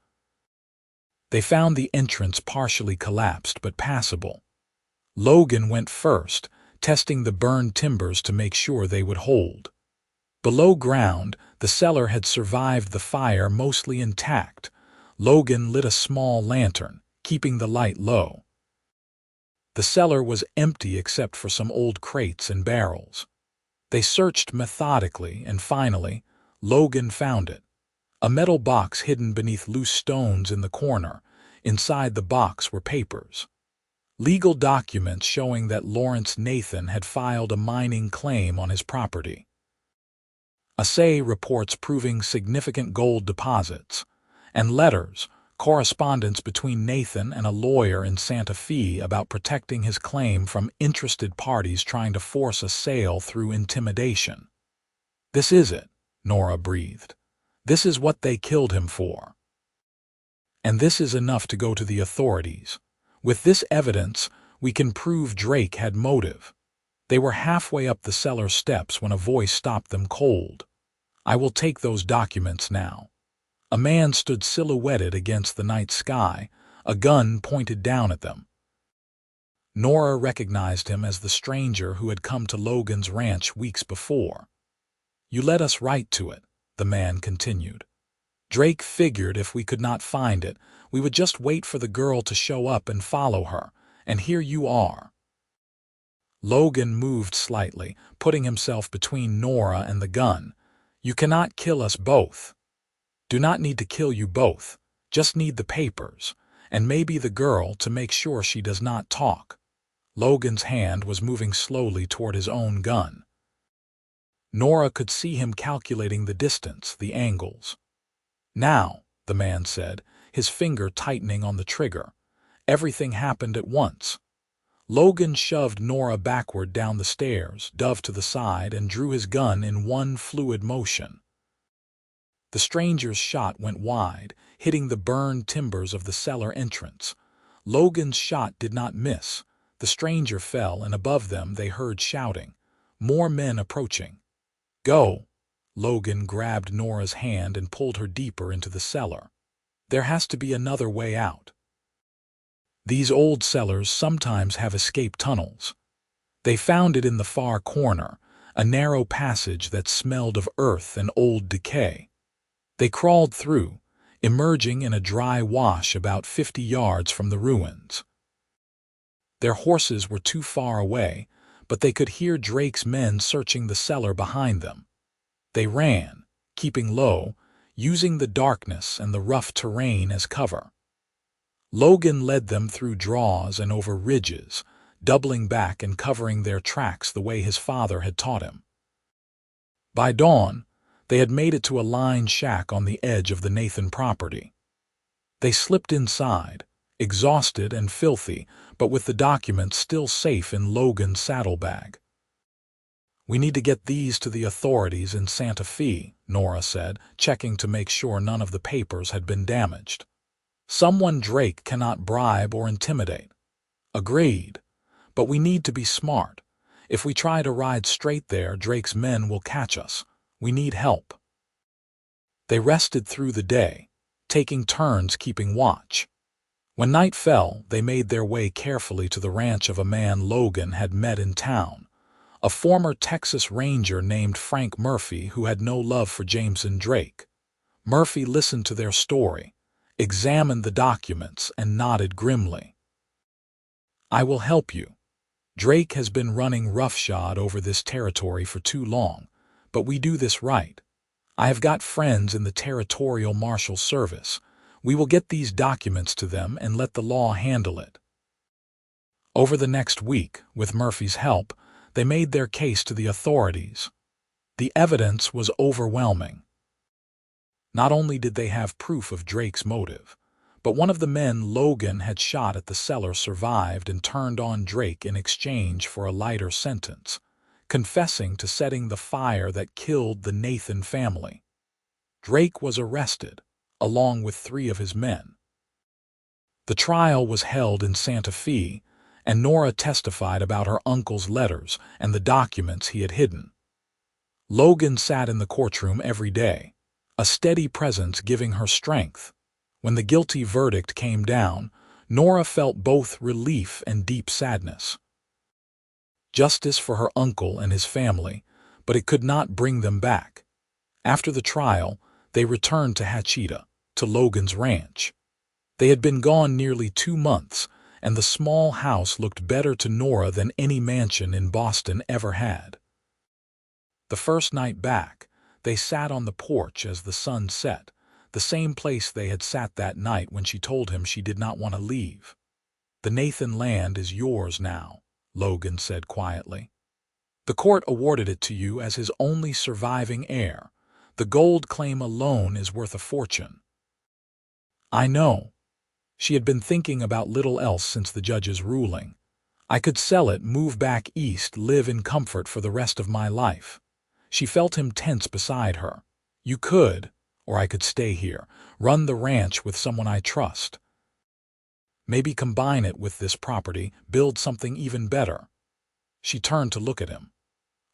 They found the entrance partially collapsed but passable. Logan went first, testing the burned timbers to make sure they would hold. Below ground, the cellar had survived the fire mostly intact. Logan lit a small lantern, keeping the light low. The cellar was empty except for some old crates and barrels. They searched methodically, and finally, Logan found it. A metal box hidden beneath loose stones in the corner. Inside the box were papers. Legal documents showing that Lawrence Nathan had filed a mining claim on his property. Assay reports proving significant gold deposits. And letters, correspondence between Nathan and a lawyer in Santa Fe about protecting his claim from interested parties trying to force a sale through intimidation. This is it, Nora breathed. This is what they killed him for. And this is enough to go to the authorities. With this evidence, we can prove Drake had motive. They were halfway up the cellar steps when a voice stopped them cold. I will take those documents now. A man stood silhouetted against the night sky, a gun pointed down at them. Nora recognized him as the stranger who had come to Logan's ranch weeks before. You led us right to it, the man continued. Drake figured if we could not find it, we would just wait for the girl to show up and follow her, and here you are. Logan moved slightly, putting himself between Nora and the gun. You cannot kill us both. Do not need to kill you both, just need the papers, and maybe the girl to make sure she does not talk. Logan's hand was moving slowly toward his own gun. Nora could see him calculating the distance, the angles. Now, the man said, his finger tightening on the trigger. Everything happened at once. Logan shoved Nora backward down the stairs, dove to the side, and drew his gun in one fluid motion. The stranger's shot went wide, hitting the burned timbers of the cellar entrance. Logan's shot did not miss. The stranger fell, and above them they heard shouting. More men approaching. Go! Logan grabbed Nora's hand and pulled her deeper into the cellar. There has to be another way out. These old cellars sometimes have escape tunnels. They found it in the far corner, a narrow passage that smelled of earth and old decay. They crawled through, emerging in a dry wash about 50 yards from the ruins. Their horses were too far away, but they could hear Drake's men searching the cellar behind them. They ran, keeping low, using the darkness and the rough terrain as cover. Logan led them through draws and over ridges, doubling back and covering their tracks the way his father had taught him. By dawn, they had made it to a lined shack on the edge of the Nathan property. They slipped inside, exhausted and filthy, but with the documents still safe in Logan's saddlebag. We need to get these to the authorities in Santa Fe, Nora said, checking to make sure none of the papers had been damaged. Someone Drake cannot bribe or intimidate. Agreed. But we need to be smart. If we try to ride straight there, Drake's men will catch us. We need help. They rested through the day, taking turns keeping watch. When night fell, they made their way carefully to the ranch of a man Logan had met in town, a former Texas Ranger named Frank Murphy who had no love for Jameson Drake. Murphy listened to their story, examined the documents, and nodded grimly. I will help you. Drake has been running roughshod over this territory for too long, but we do this right. I have got friends in the Territorial Marshal Service. We will get these documents to them and let the law handle it. Over the next week, with Murphy's help, they made their case to the authorities. The evidence was overwhelming. Not only did they have proof of Drake's motive, but one of the men Logan had shot at the cellar survived and turned on Drake in exchange for a lighter sentence, confessing to setting the fire that killed the Nathan family. Drake was arrested, along with 3 of his men. The trial was held in Santa Fe, and Nora testified about her uncle's letters and the documents he had hidden. Logan sat in the courtroom every day, a steady presence giving her strength. When the guilty verdict came down, Nora felt both relief and deep sadness. Justice for her uncle and his family, but it could not bring them back. After the trial, they returned to Hachita, to Logan's ranch. They had been gone nearly 2 months, and the small house looked better to Nora than any mansion in Boston ever had. The first night back, they sat on the porch as the sun set, the same place they had sat that night when she told him she did not want to leave. The Nathan land is yours now, Logan said quietly. The court awarded it to you as his only surviving heir. The gold claim alone is worth a fortune. I know. She had been thinking about little else since the judge's ruling. I could sell it, move back east, live in comfort for the rest of my life. She felt him tense beside her. You could, or I could stay here, run the ranch with someone I trust. Maybe combine it with this property, build something even better. She turned to look at him.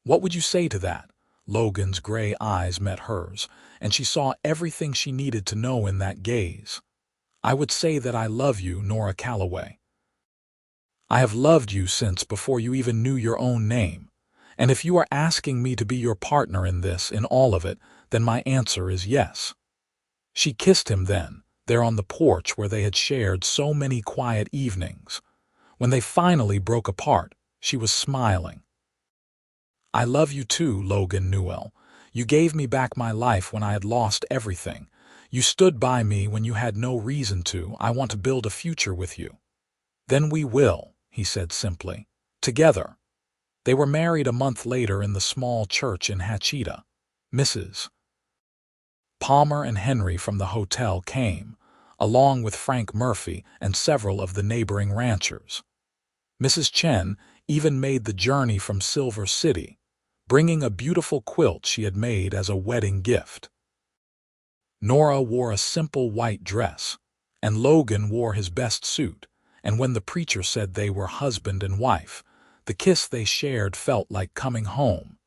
What would you say to that? Logan's gray eyes met hers, and she saw everything she needed to know in that gaze. I would say that I love you, Nora Calloway. I have loved you since before you even knew your own name, and if you are asking me to be your partner in this, in all of it, then my answer is yes. She kissed him then, there on the porch where they had shared so many quiet evenings. When they finally broke apart, she was smiling. I love you too, Logan Newell. You gave me back my life when I had lost everything. You stood by me when you had no reason to. I want to build a future with you." "Then we will," he said simply. "Together." They were married a month later in the small church in Hachita. Mrs. Palmer and Henry from the hotel came, along with Frank Murphy and several of the neighboring ranchers. Mrs. Chen even made the journey from Silver City, bringing a beautiful quilt she had made as a wedding gift. Nora wore a simple white dress, and Logan wore his best suit, and when the preacher said they were husband and wife, the kiss they shared felt like coming home.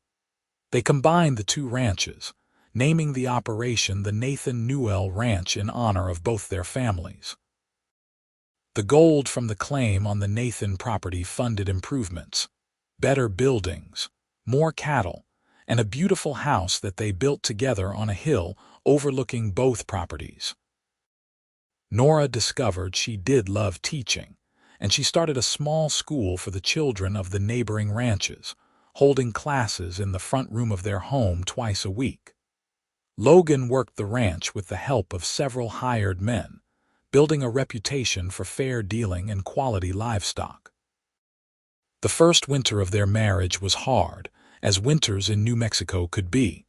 They combined the two ranches, naming the operation the Logan Newell Ranch in honor of both their families. The gold from the claim on the Nathan property funded improvements, better buildings, more cattle, and a beautiful house that they built together on a hill overlooking both properties. Nora discovered she did love teaching, and she started a small school for the children of the neighboring ranches, holding classes in the front room of their home twice a week. Logan worked the ranch with the help of several hired men, building a reputation for fair dealing and quality livestock. The first winter of their marriage was hard, as winters in New Mexico could be.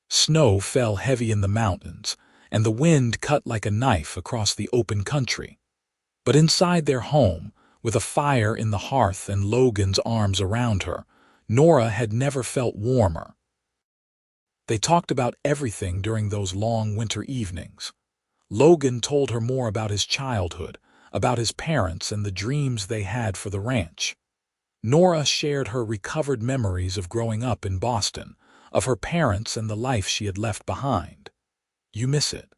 Snow fell heavy in the mountains, and the wind cut like a knife across the open country. But inside their home, with a fire in the hearth and Logan's arms around her, Nora had never felt warmer. They talked about everything during those long winter evenings. Logan told her more about his childhood, about his parents and the dreams they had for the ranch. Nora shared her recovered memories of growing up in Boston, of her parents and the life she had left behind. "You miss it?"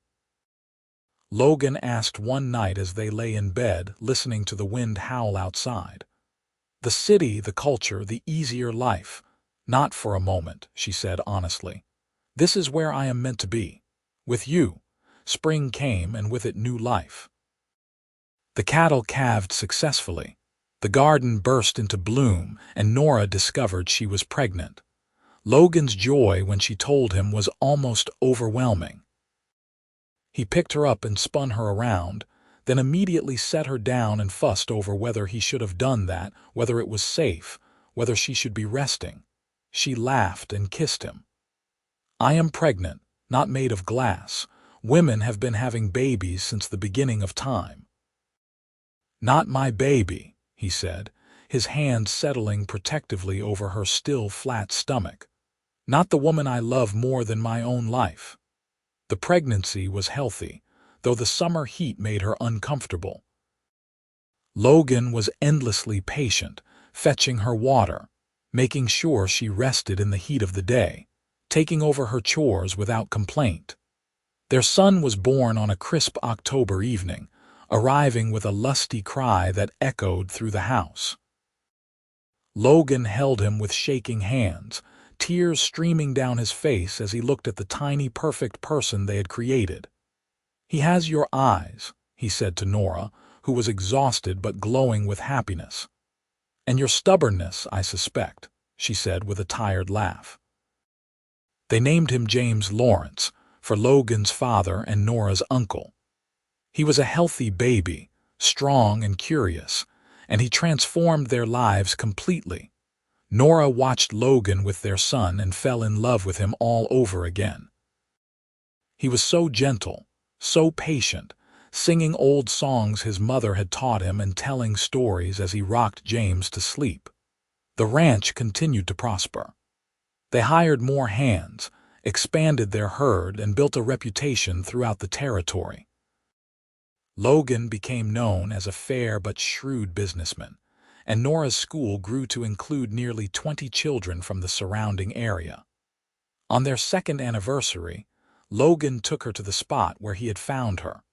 Logan asked one night as they lay in bed, listening to the wind howl outside. "The city, the culture, the easier life. Not for a moment," she said honestly. "This is where I am meant to be. With you." Spring came, and with it new life. The cattle calved successfully. The garden burst into bloom, and Nora discovered she was pregnant. Logan's joy when she told him was almost overwhelming. He picked her up and spun her around, then immediately set her down and fussed over whether he should have done that, whether it was safe, whether she should be resting. She laughed and kissed him. "I am pregnant, not made of glass. Women have been having babies since the beginning of time." "Not my baby," he said, his hand settling protectively over her still flat stomach. "Not the woman I love more than my own life." The pregnancy was healthy, though the summer heat made her uncomfortable. Logan was endlessly patient, fetching her water, making sure she rested in the heat of the day, taking over her chores without complaint. Their son was born on a crisp October evening, arriving with a lusty cry that echoed through the house. Logan held him with shaking hands, tears streaming down his face as he looked at the tiny perfect person they had created. "He has your eyes," he said to Nora, who was exhausted but glowing with happiness. "And your stubbornness, I suspect," she said with a tired laugh. They named him James Lawrence, for Logan's father and Nora's uncle. He was a healthy baby, strong and curious, and he transformed their lives completely. Nora watched Logan with their son and fell in love with him all over again. He was so gentle, so patient, singing old songs his mother had taught him and telling stories as he rocked James to sleep. The ranch continued to prosper. They hired more hands, expanded their herd, and built a reputation throughout the territory. Logan became known as a fair but shrewd businessman, and Nora's school grew to include nearly 20 children from the surrounding area. On their second anniversary, Logan took her to the spot where he had found her,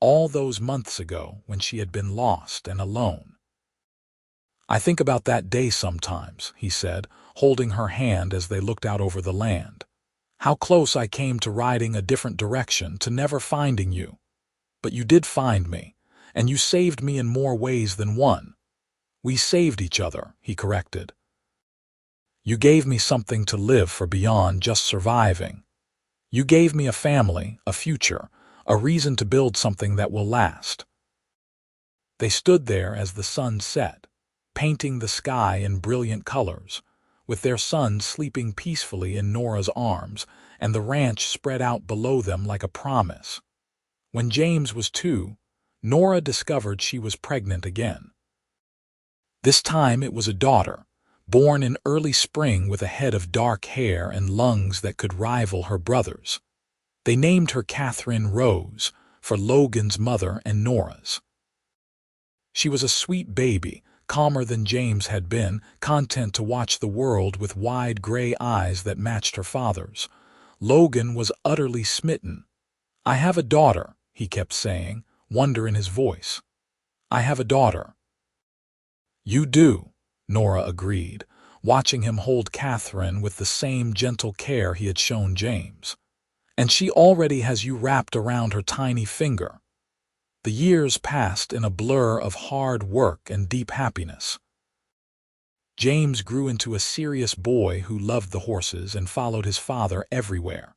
all those months ago when she had been lost and alone. "I think about that day sometimes," he said, holding her hand as they looked out over the land. "How close I came to riding a different direction, to never finding you. But you did find me, and you saved me in more ways than one." "We saved each other," he corrected. "You gave me something to live for beyond just surviving. You gave me a family, a future, a reason to build something that will last. They stood there as the sun set, painting the sky in brilliant colors, with their son sleeping peacefully in Nora's arms and the ranch spread out below them like a promise. When James was 2, Nora discovered she was pregnant again. This time it was a daughter, born in early spring with a head of dark hair and lungs that could rival her brother's. They named her Catherine Rose, for Logan's mother and Nora's. She was a sweet baby, calmer than James had been, content to watch the world with wide gray eyes that matched her father's. Logan was utterly smitten. "I have a daughter," he kept saying, wonder in his voice. "I have a daughter." "You do," Nora agreed, watching him hold Catherine with the same gentle care he had shown James. "And she already has you wrapped around her tiny finger." The years passed in a blur of hard work and deep happiness. James grew into a serious boy who loved the horses and followed his father everywhere.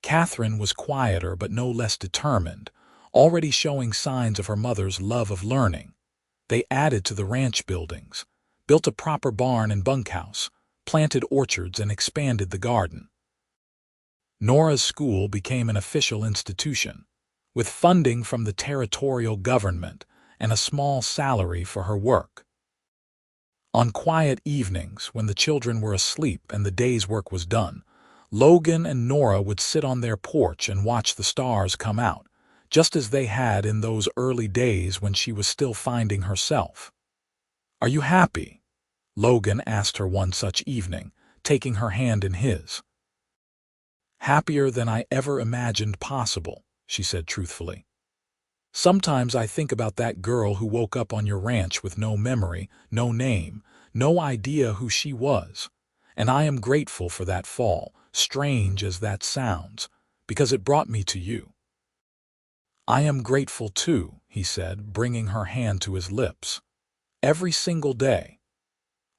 Catherine was quieter but no less determined, already showing signs of her mother's love of learning. They added to the ranch buildings, built a proper barn and bunkhouse, planted orchards and expanded the garden. Nora's school became an official institution, with funding from the territorial government and a small salary for her work. On quiet evenings, when the children were asleep and the day's work was done, Logan and Nora would sit on their porch and watch the stars come out, just as they had in those early days when she was still finding herself. "Are you happy?" Logan asked her one such evening, taking her hand in his. "Happier than I ever imagined possible," she said truthfully. "Sometimes I think about that girl who woke up on your ranch with no memory, no name, no idea who she was, and I am grateful for that fall, strange as that sounds, because it brought me to you." "I am grateful too," he said, bringing her hand to his lips. "Every single day."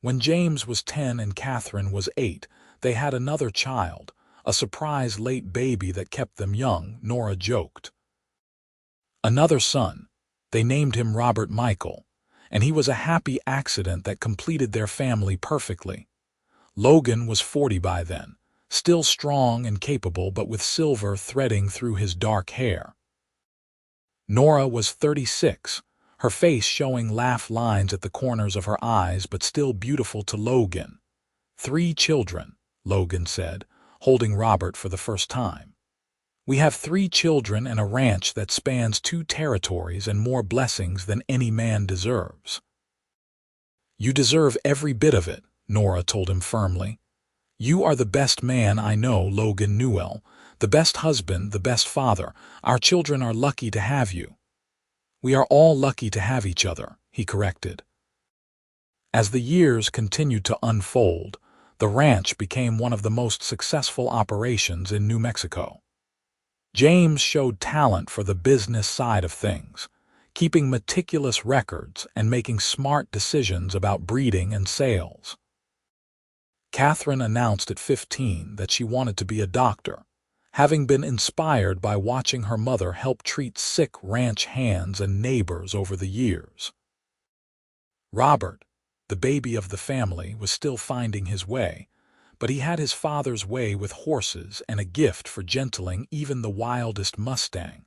When James was 10 and Catherine was 8, they had another child, a surprise late baby that kept them young, Nora joked. Another son. They named him Robert Michael, and he was a happy accident that completed their family perfectly. Logan was 40 by then, still strong and capable but with silver threading through his dark hair. Nora was 36, her face showing laugh lines at the corners of her eyes but still beautiful to Logan. "3 children," Logan said, holding Robert for the first time. "We have 3 children and a ranch that spans 2 territories and more blessings than any man deserves." "You deserve every bit of it," Nora told him firmly. "You are the best man I know, Logan Newell, the best husband, the best father. Our children are lucky to have you." "We are all lucky to have each other," he corrected. As the years continued to unfold, the ranch became one of the most successful operations in New Mexico. James showed talent for the business side of things, keeping meticulous records and making smart decisions about breeding and sales. Catherine announced at 15 that she wanted to be a doctor, having been inspired by watching her mother help treat sick ranch hands and neighbors over the years. Robert, the baby of the family, was still finding his way, but he had his father's way with horses and a gift for gentling even the wildest Mustang.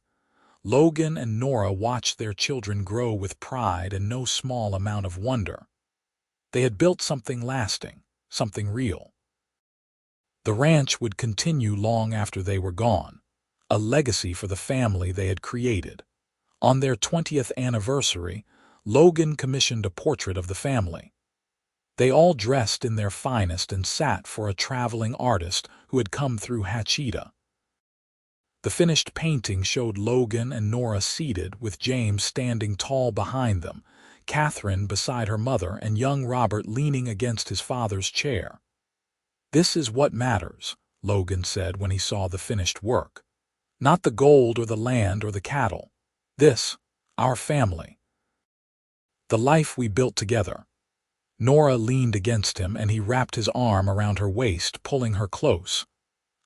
Logan and Nora watched their children grow with pride and no small amount of wonder. They had built something lasting, something real. The ranch would continue long after they were gone, a legacy for the family they had created. On their 20th anniversary, Logan commissioned a portrait of the family. They all dressed in their finest and sat for a traveling artist who had come through Hachita. The finished painting showed Logan and Nora seated, with James standing tall behind them, Catherine beside her mother, and young Robert leaning against his father's chair. "This is what matters," Logan said when he saw the finished work. "Not the gold or the land or the cattle. This, our family. The life we built together." Nora leaned against him and he wrapped his arm around her waist, pulling her close.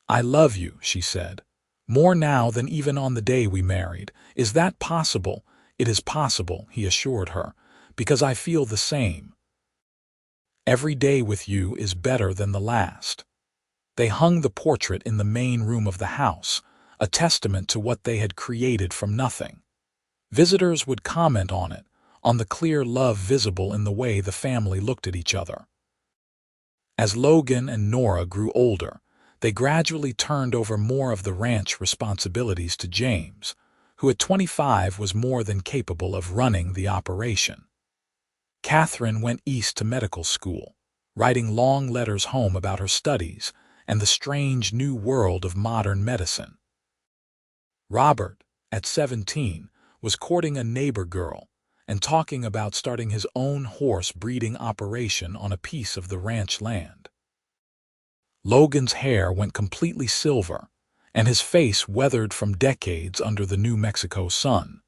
"I love you," she said, More now than even on the day we married. Is that possible? It is possible, he assured her, because I feel the same. Every day with you is better than the last. They hung the portrait in the main room of the house, a testament to what they had created from nothing. Visitors would comment on it, on the clear love visible in the way the family looked at each other. As Logan and Nora grew older, they gradually turned over more of the ranch responsibilities to James, who at 25 was more than capable of running the operation. Catherine went east to medical school, writing long letters home about her studies and the strange new world of modern medicine. Robert, at 17, was courting a neighbor girl and talking about starting his own horse breeding operation on a piece of the ranch land. Logan's hair went completely silver, and his face weathered from decades under the New Mexico sun,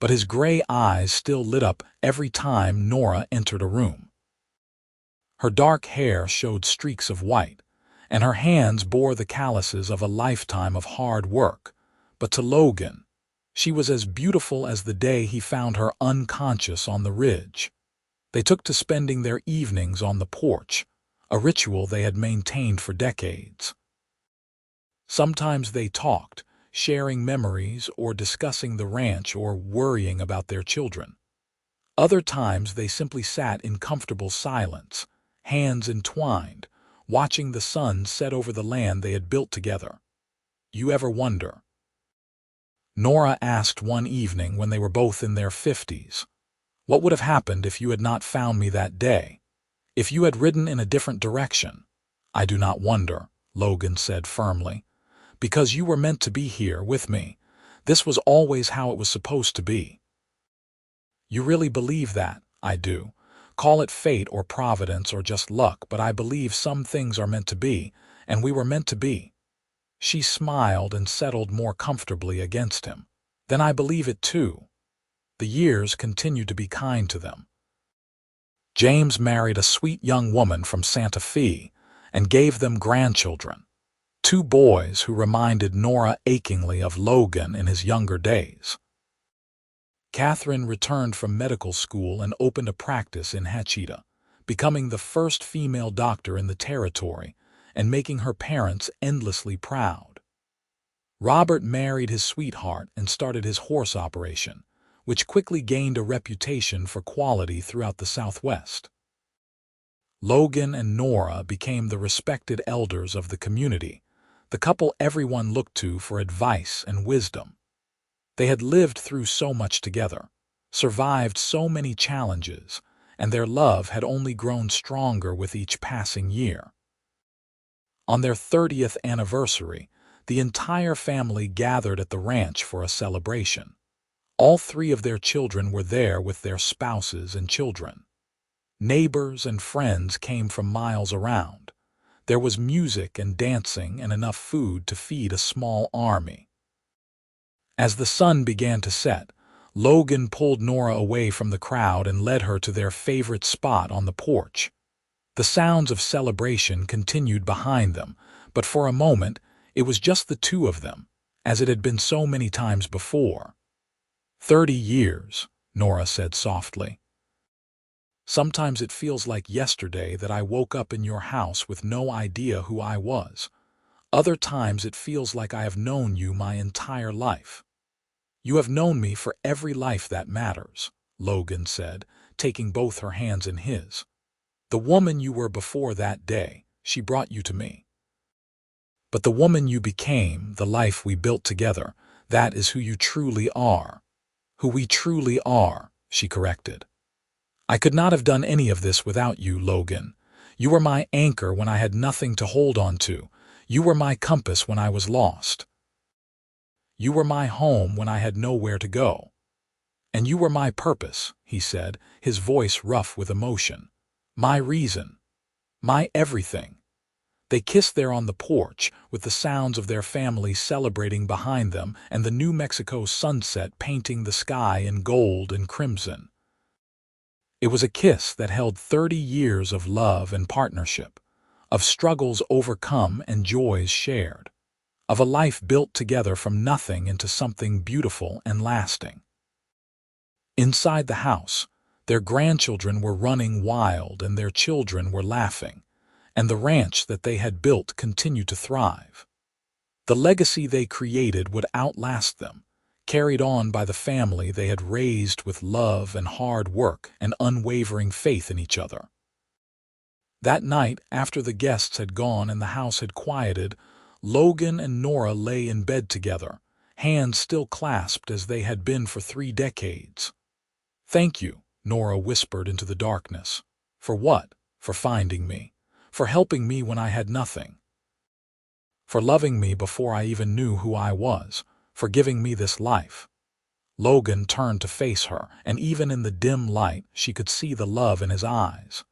but his gray eyes still lit up every time Nora entered a room. Her dark hair showed streaks of white, and her hands bore the calluses of a lifetime of hard work, but to Logan, she was as beautiful as the day he found her unconscious on the ridge. They took to spending their evenings on the porch, a ritual they had maintained for decades. Sometimes they talked, sharing memories or discussing the ranch or worrying about their children. Other times they simply sat in comfortable silence, hands entwined, watching the sun set over the land they had built together. You ever wonder? Nora asked one evening when they were both in their 50s, what would have happened if you had not found me that day? If you had ridden in a different direction? I do not wonder, Logan said firmly, because you were meant to be here with me. This was always how it was supposed to be. You really believe that? I do. Call it fate or providence or just luck, but I believe some things are meant to be, and we were meant to be. She smiled and settled more comfortably against him. Then I believe it too. The years continued to be kind to them. James married a sweet young woman from Santa Fe and gave them grandchildren, 2 boys who reminded Nora achingly of Logan in his younger days. Catherine returned from medical school and opened a practice in Hachita, becoming the first female doctor in the territory and making her parents endlessly proud. Robert married his sweetheart and started his horse operation, which quickly gained a reputation for quality throughout the Southwest. Logan and Nora became the respected elders of the community, the couple everyone looked to for advice and wisdom. They had lived through so much together, survived so many challenges, and their love had only grown stronger with each passing year. On their 30th anniversary, the entire family gathered at the ranch for a celebration. All 3 of their children were there with their spouses and children. Neighbors and friends came from miles around. There was music and dancing and enough food to feed a small army. As the sun began to set, Logan pulled Nora away from the crowd and led her to their favorite spot on the porch. The sounds of celebration continued behind them, but for a moment it was just the 2 of them, as it had been so many times before. 30 years, Nora said softly. Sometimes it feels like yesterday that I woke up in your house with no idea who I was. Other times it feels like I have known you my entire life. You have known me for every life that matters, Logan said, taking both her hands in his. The woman you were before that day, she brought you to me. But the woman you became, the life we built together, that is who you truly are. Who we truly are, she corrected. I could not have done any of this without you, Logan. You were my anchor when I had nothing to hold on to. You were my compass when I was lost. You were my home when I had nowhere to go. And you were my purpose, he said, his voice rough with emotion. My reason. My everything. They kissed there on the porch, with the sounds of their family celebrating behind them and the New Mexico sunset painting the sky in gold and crimson. It was a kiss that held 30 years of love and partnership, of struggles overcome and joys shared. of a life built together from nothing into something beautiful and lasting. Inside the house, their grandchildren were running wild and their children were laughing, and the ranch that they had built continued to thrive. The legacy they created would outlast them, carried on by the family they had raised with love and hard work and unwavering faith in each other. That night, after the guests had gone and the house had quieted, Logan and Nora lay in bed together, hands still clasped as they had been for 3 decades. "Thank you," Nora whispered into the darkness. "For what? For finding me. For helping me when I had nothing. For loving me before I even knew who I was. For giving me this life." Logan turned to face her, and even in the dim light, she could see the love in his eyes.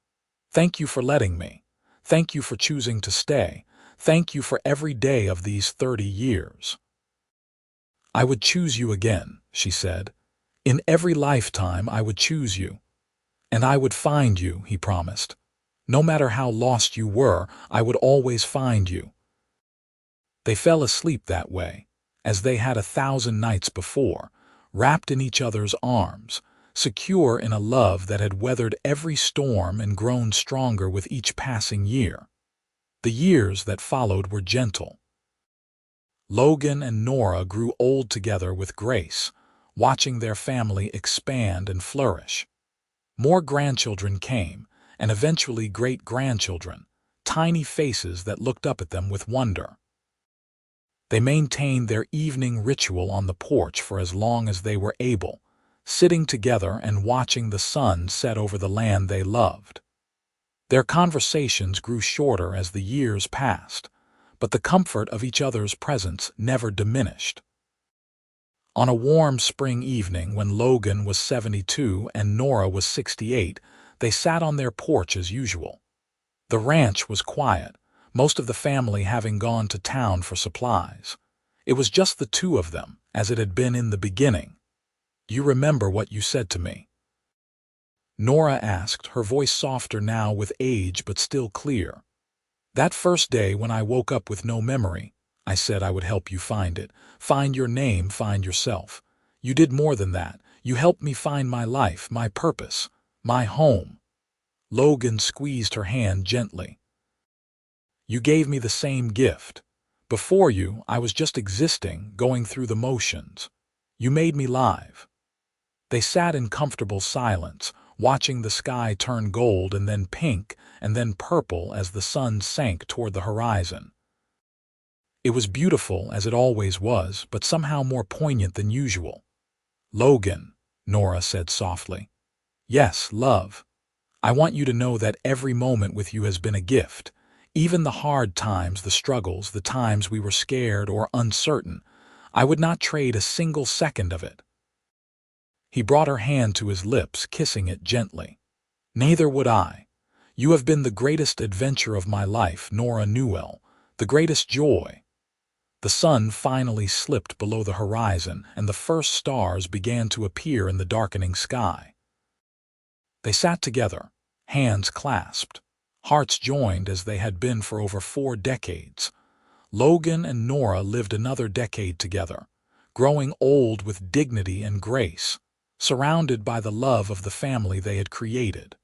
"Thank you for letting me. Thank you for choosing to stay. Thank you for every day of these 30 years. "I would choose you again," she said. "In every lifetime I would choose you. And I would find you," he promised. "No matter how lost you were, I would always find you." They fell asleep that way, as they had 1,000 nights before, wrapped in each other's arms, secure in a love that had weathered every storm and grown stronger with each passing year. The years that followed were gentle. Logan and Nora grew old together with grace, watching their family expand and flourish. More grandchildren came, and eventually great-grandchildren, tiny faces that looked up at them with wonder. They maintained their evening ritual on the porch for as long as they were able, sitting together and watching the sun set over the land they loved. Their conversations grew shorter as the years passed, but the comfort of each other's presence never diminished. On a warm spring evening when Logan was 72 and Nora was 68, they sat on their porch as usual. The ranch was quiet, most of the family having gone to town for supplies. It was just the two of them, as it had been in the beginning. "You remember what you said to me?" Nora asked, her voice softer now with age but still clear. "That first day when I woke up with no memory, I said I would help you find it. Find your name, find yourself. You did more than that. You helped me find my life, my purpose, my home." Logan squeezed her hand gently. "You gave me the same gift. Before you, I was just existing, going through the motions. You made me live." They sat in comfortable silence, watching the sky turn gold and then pink and then purple as the sun sank toward the horizon. It was beautiful as it always was, but somehow more poignant than usual. "Logan," Nora said softly. "Yes, love. I want you to know that every moment with you has been a gift. Even the hard times, the struggles, the times we were scared or uncertain, I would not trade a single second of it." He brought her hand to his lips, kissing it gently. "Neither would I. You have been the greatest adventure of my life, Nora Newell, the greatest joy." The sun finally slipped below the horizon, and the first stars began to appear in the darkening sky. They sat together, hands clasped, hearts joined as they had been for over 4 decades. Logan and Nora lived another decade together, growing old with dignity and grace, surrounded by the love of the family they had created.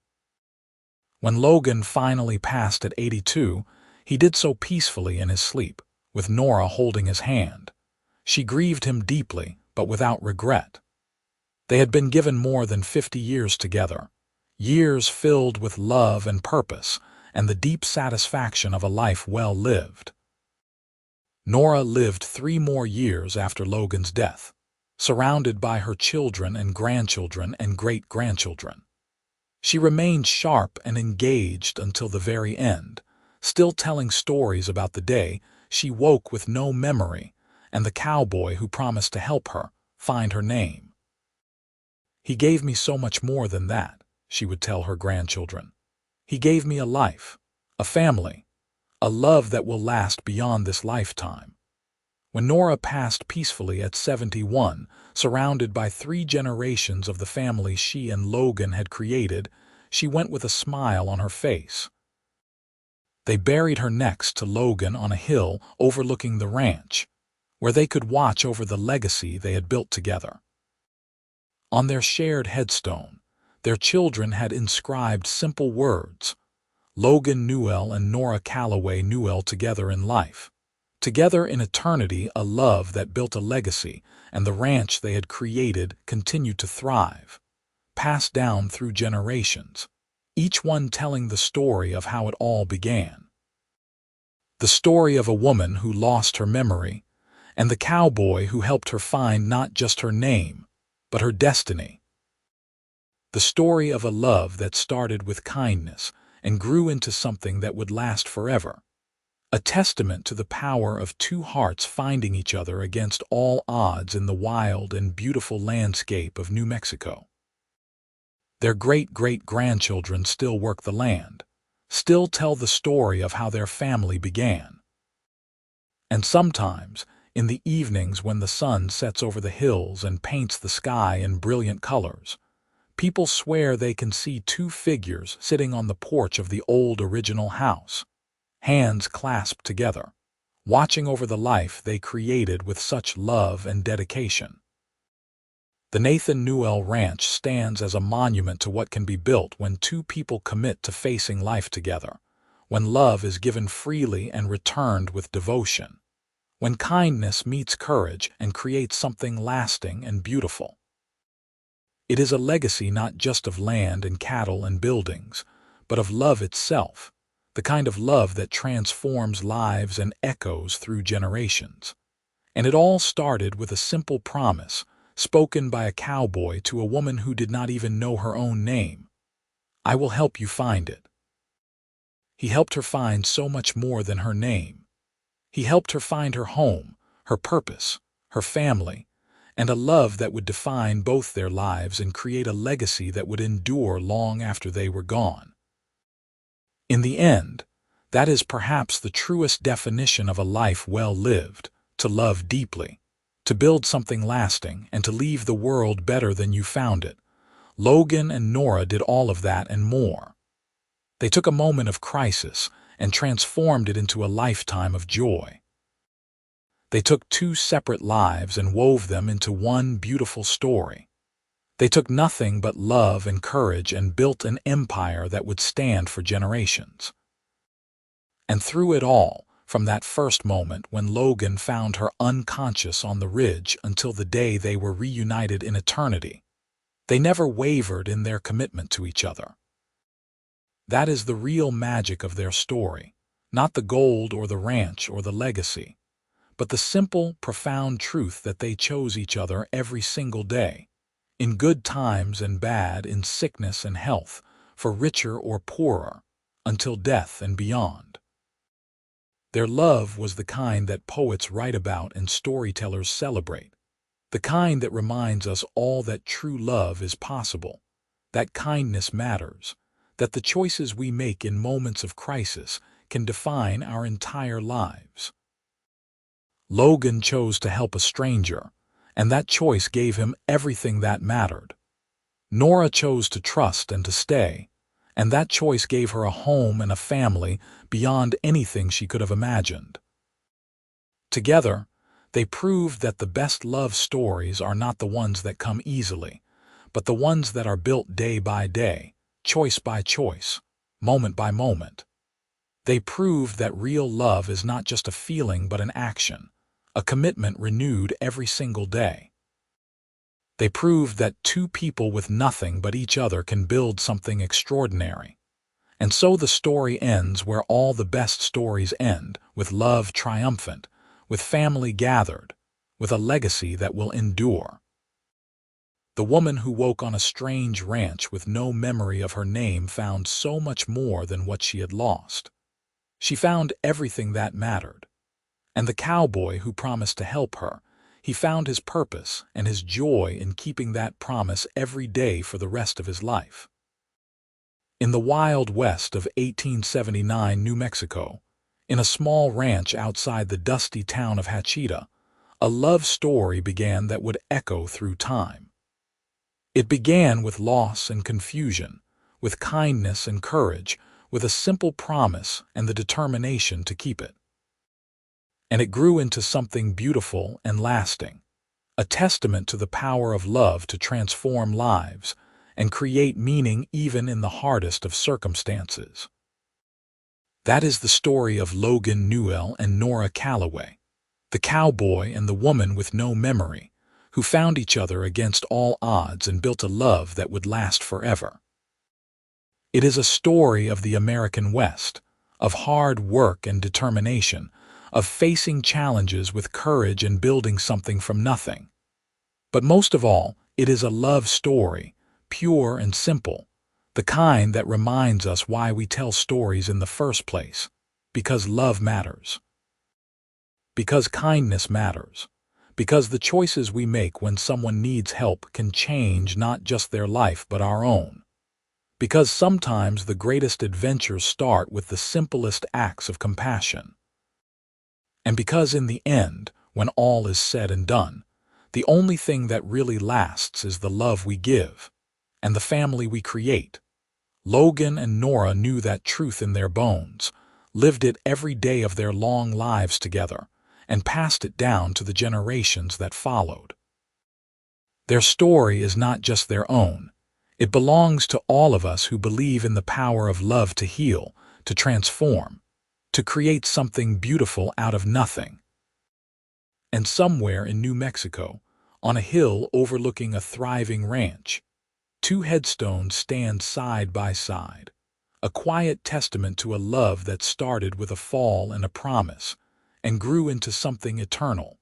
When Logan finally passed at 82, he did so peacefully in his sleep, with Nora holding his hand. She grieved him deeply, but without regret. They had been given more than 50 years together, years filled with love and purpose, and the deep satisfaction of a life well lived. Nora lived 3 more years after Logan's death, surrounded by her children and grandchildren and great-grandchildren. She remained sharp and engaged until the very end, still telling stories about the day she woke with no memory and the cowboy who promised to help her find her name. "He gave me so much more than that," she would tell her grandchildren. "He gave me a life, a family, a love that will last beyond this lifetime." When Nora passed peacefully at 71, surrounded by 3 generations of the family she and Logan had created, she went with a smile on her face. They buried her next to Logan on a hill overlooking the ranch, where they could watch over the legacy they had built together. On their shared headstone, their children had inscribed simple words: Logan Newell and Nora Calloway Newell, together in life, together in eternity, a love that built a legacy, and the ranch they had created continued to thrive, passed down through generations, each one telling the story of how it all began. The story of a woman who lost her memory, and the cowboy who helped her find not just her name, but her destiny. The story of a love that started with kindness and grew into something that would last forever. A testament to the power of two hearts finding each other against all odds in the wild and beautiful landscape of New Mexico. Their great-great-grandchildren still work the land, still tell the story of how their family began. And sometimes, in the evenings when the sun sets over the hills and paints the sky in brilliant colors, people swear they can see two figures sitting on the porch of the old original house, hands clasped together, watching over the life they created with such love and dedication. The Nathan Newell Ranch stands as a monument to what can be built when two people commit to facing life together, when love is given freely and returned with devotion, when kindness meets courage and creates something lasting and beautiful. It is a legacy not just of land and cattle and buildings, but of love itself, the kind of love that transforms lives and echoes through generations. And it all started with a simple promise, spoken by a cowboy to a woman who did not even know her own name: "I will help you find it." He helped her find so much more than her name. He helped her find her home, her purpose, her family, and a love that would define both their lives and create a legacy that would endure long after they were gone. In the end, that is perhaps the truest definition of a life well lived: to love deeply, to build something lasting, and to leave the world better than you found it. Logan and Nora did all of that and more. They took a moment of crisis and transformed it into a lifetime of joy. They took two separate lives and wove them into one beautiful story. They took nothing but love and courage and built an empire that would stand for generations. And through it all, from that first moment when Logan found her unconscious on the ridge until the day they were reunited in eternity, they never wavered in their commitment to each other. That is the real magic of their story, not the gold or the ranch or the legacy, but the simple, profound truth that they chose each other every single day, in good times and bad, in sickness and health, for richer or poorer, until death and beyond. Their love was the kind that poets write about and storytellers celebrate, the kind that reminds us all that true love is possible, that kindness matters, that the choices we make in moments of crisis can define our entire lives. Logan chose to help a stranger, and that choice gave him everything that mattered. Nora chose to trust and to stay, and that choice gave her a home and a family beyond anything she could have imagined. Together, they proved that the best love stories are not the ones that come easily, but the ones that are built day by day, choice by choice, moment by moment. They proved that real love is not just a feeling but an action, a commitment renewed every single day. They proved that two people with nothing but each other can build something extraordinary. And so the story ends where all the best stories end, with love triumphant, with family gathered, with a legacy that will endure. The woman who woke on a strange ranch with no memory of her name found so much more than what she had lost. She found everything that mattered. And the cowboy who promised to help her, he found his purpose and his joy in keeping that promise every day for the rest of his life. In the wild west of 1879 New Mexico, in a small ranch outside the dusty town of Hachita, a love story began that would echo through time. It began with loss and confusion, with kindness and courage, with a simple promise and the determination to keep it. And it grew into something beautiful and lasting, a testament to the power of love to transform lives and create meaning even in the hardest of circumstances. That is the story of Logan Newell and Nora Calloway, the cowboy and the woman with no memory, who found each other against all odds and built a love that would last forever. It is a story of the American West, of hard work and determination, of facing challenges with courage and building something from nothing. But most of all, it is a love story, pure and simple, the kind that reminds us why we tell stories in the first place, because love matters. Because kindness matters. Because the choices we make when someone needs help can change not just their life but our own. Because sometimes the greatest adventures start with the simplest acts of compassion. And because in the end, when all is said and done, the only thing that really lasts is the love we give and the family we create. Logan and Nora knew that truth in their bones, lived it every day of their long lives together, and passed it down to the generations that followed. Their story is not just their own. It belongs to all of us who believe in the power of love to heal, to transform, to create something beautiful out of nothing. And somewhere in New Mexico, on a hill overlooking a thriving ranch, two headstones stand side by side, a quiet testament to a love that started with a fall and a promise, and grew into something eternal.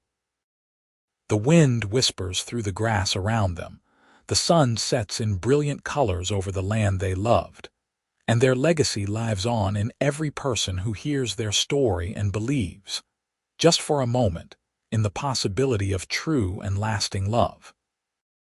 The wind whispers through the grass around them, the sun sets in brilliant colors over the land they loved, and their legacy lives on in every person who hears their story and believes, just for a moment, in the possibility of true and lasting love.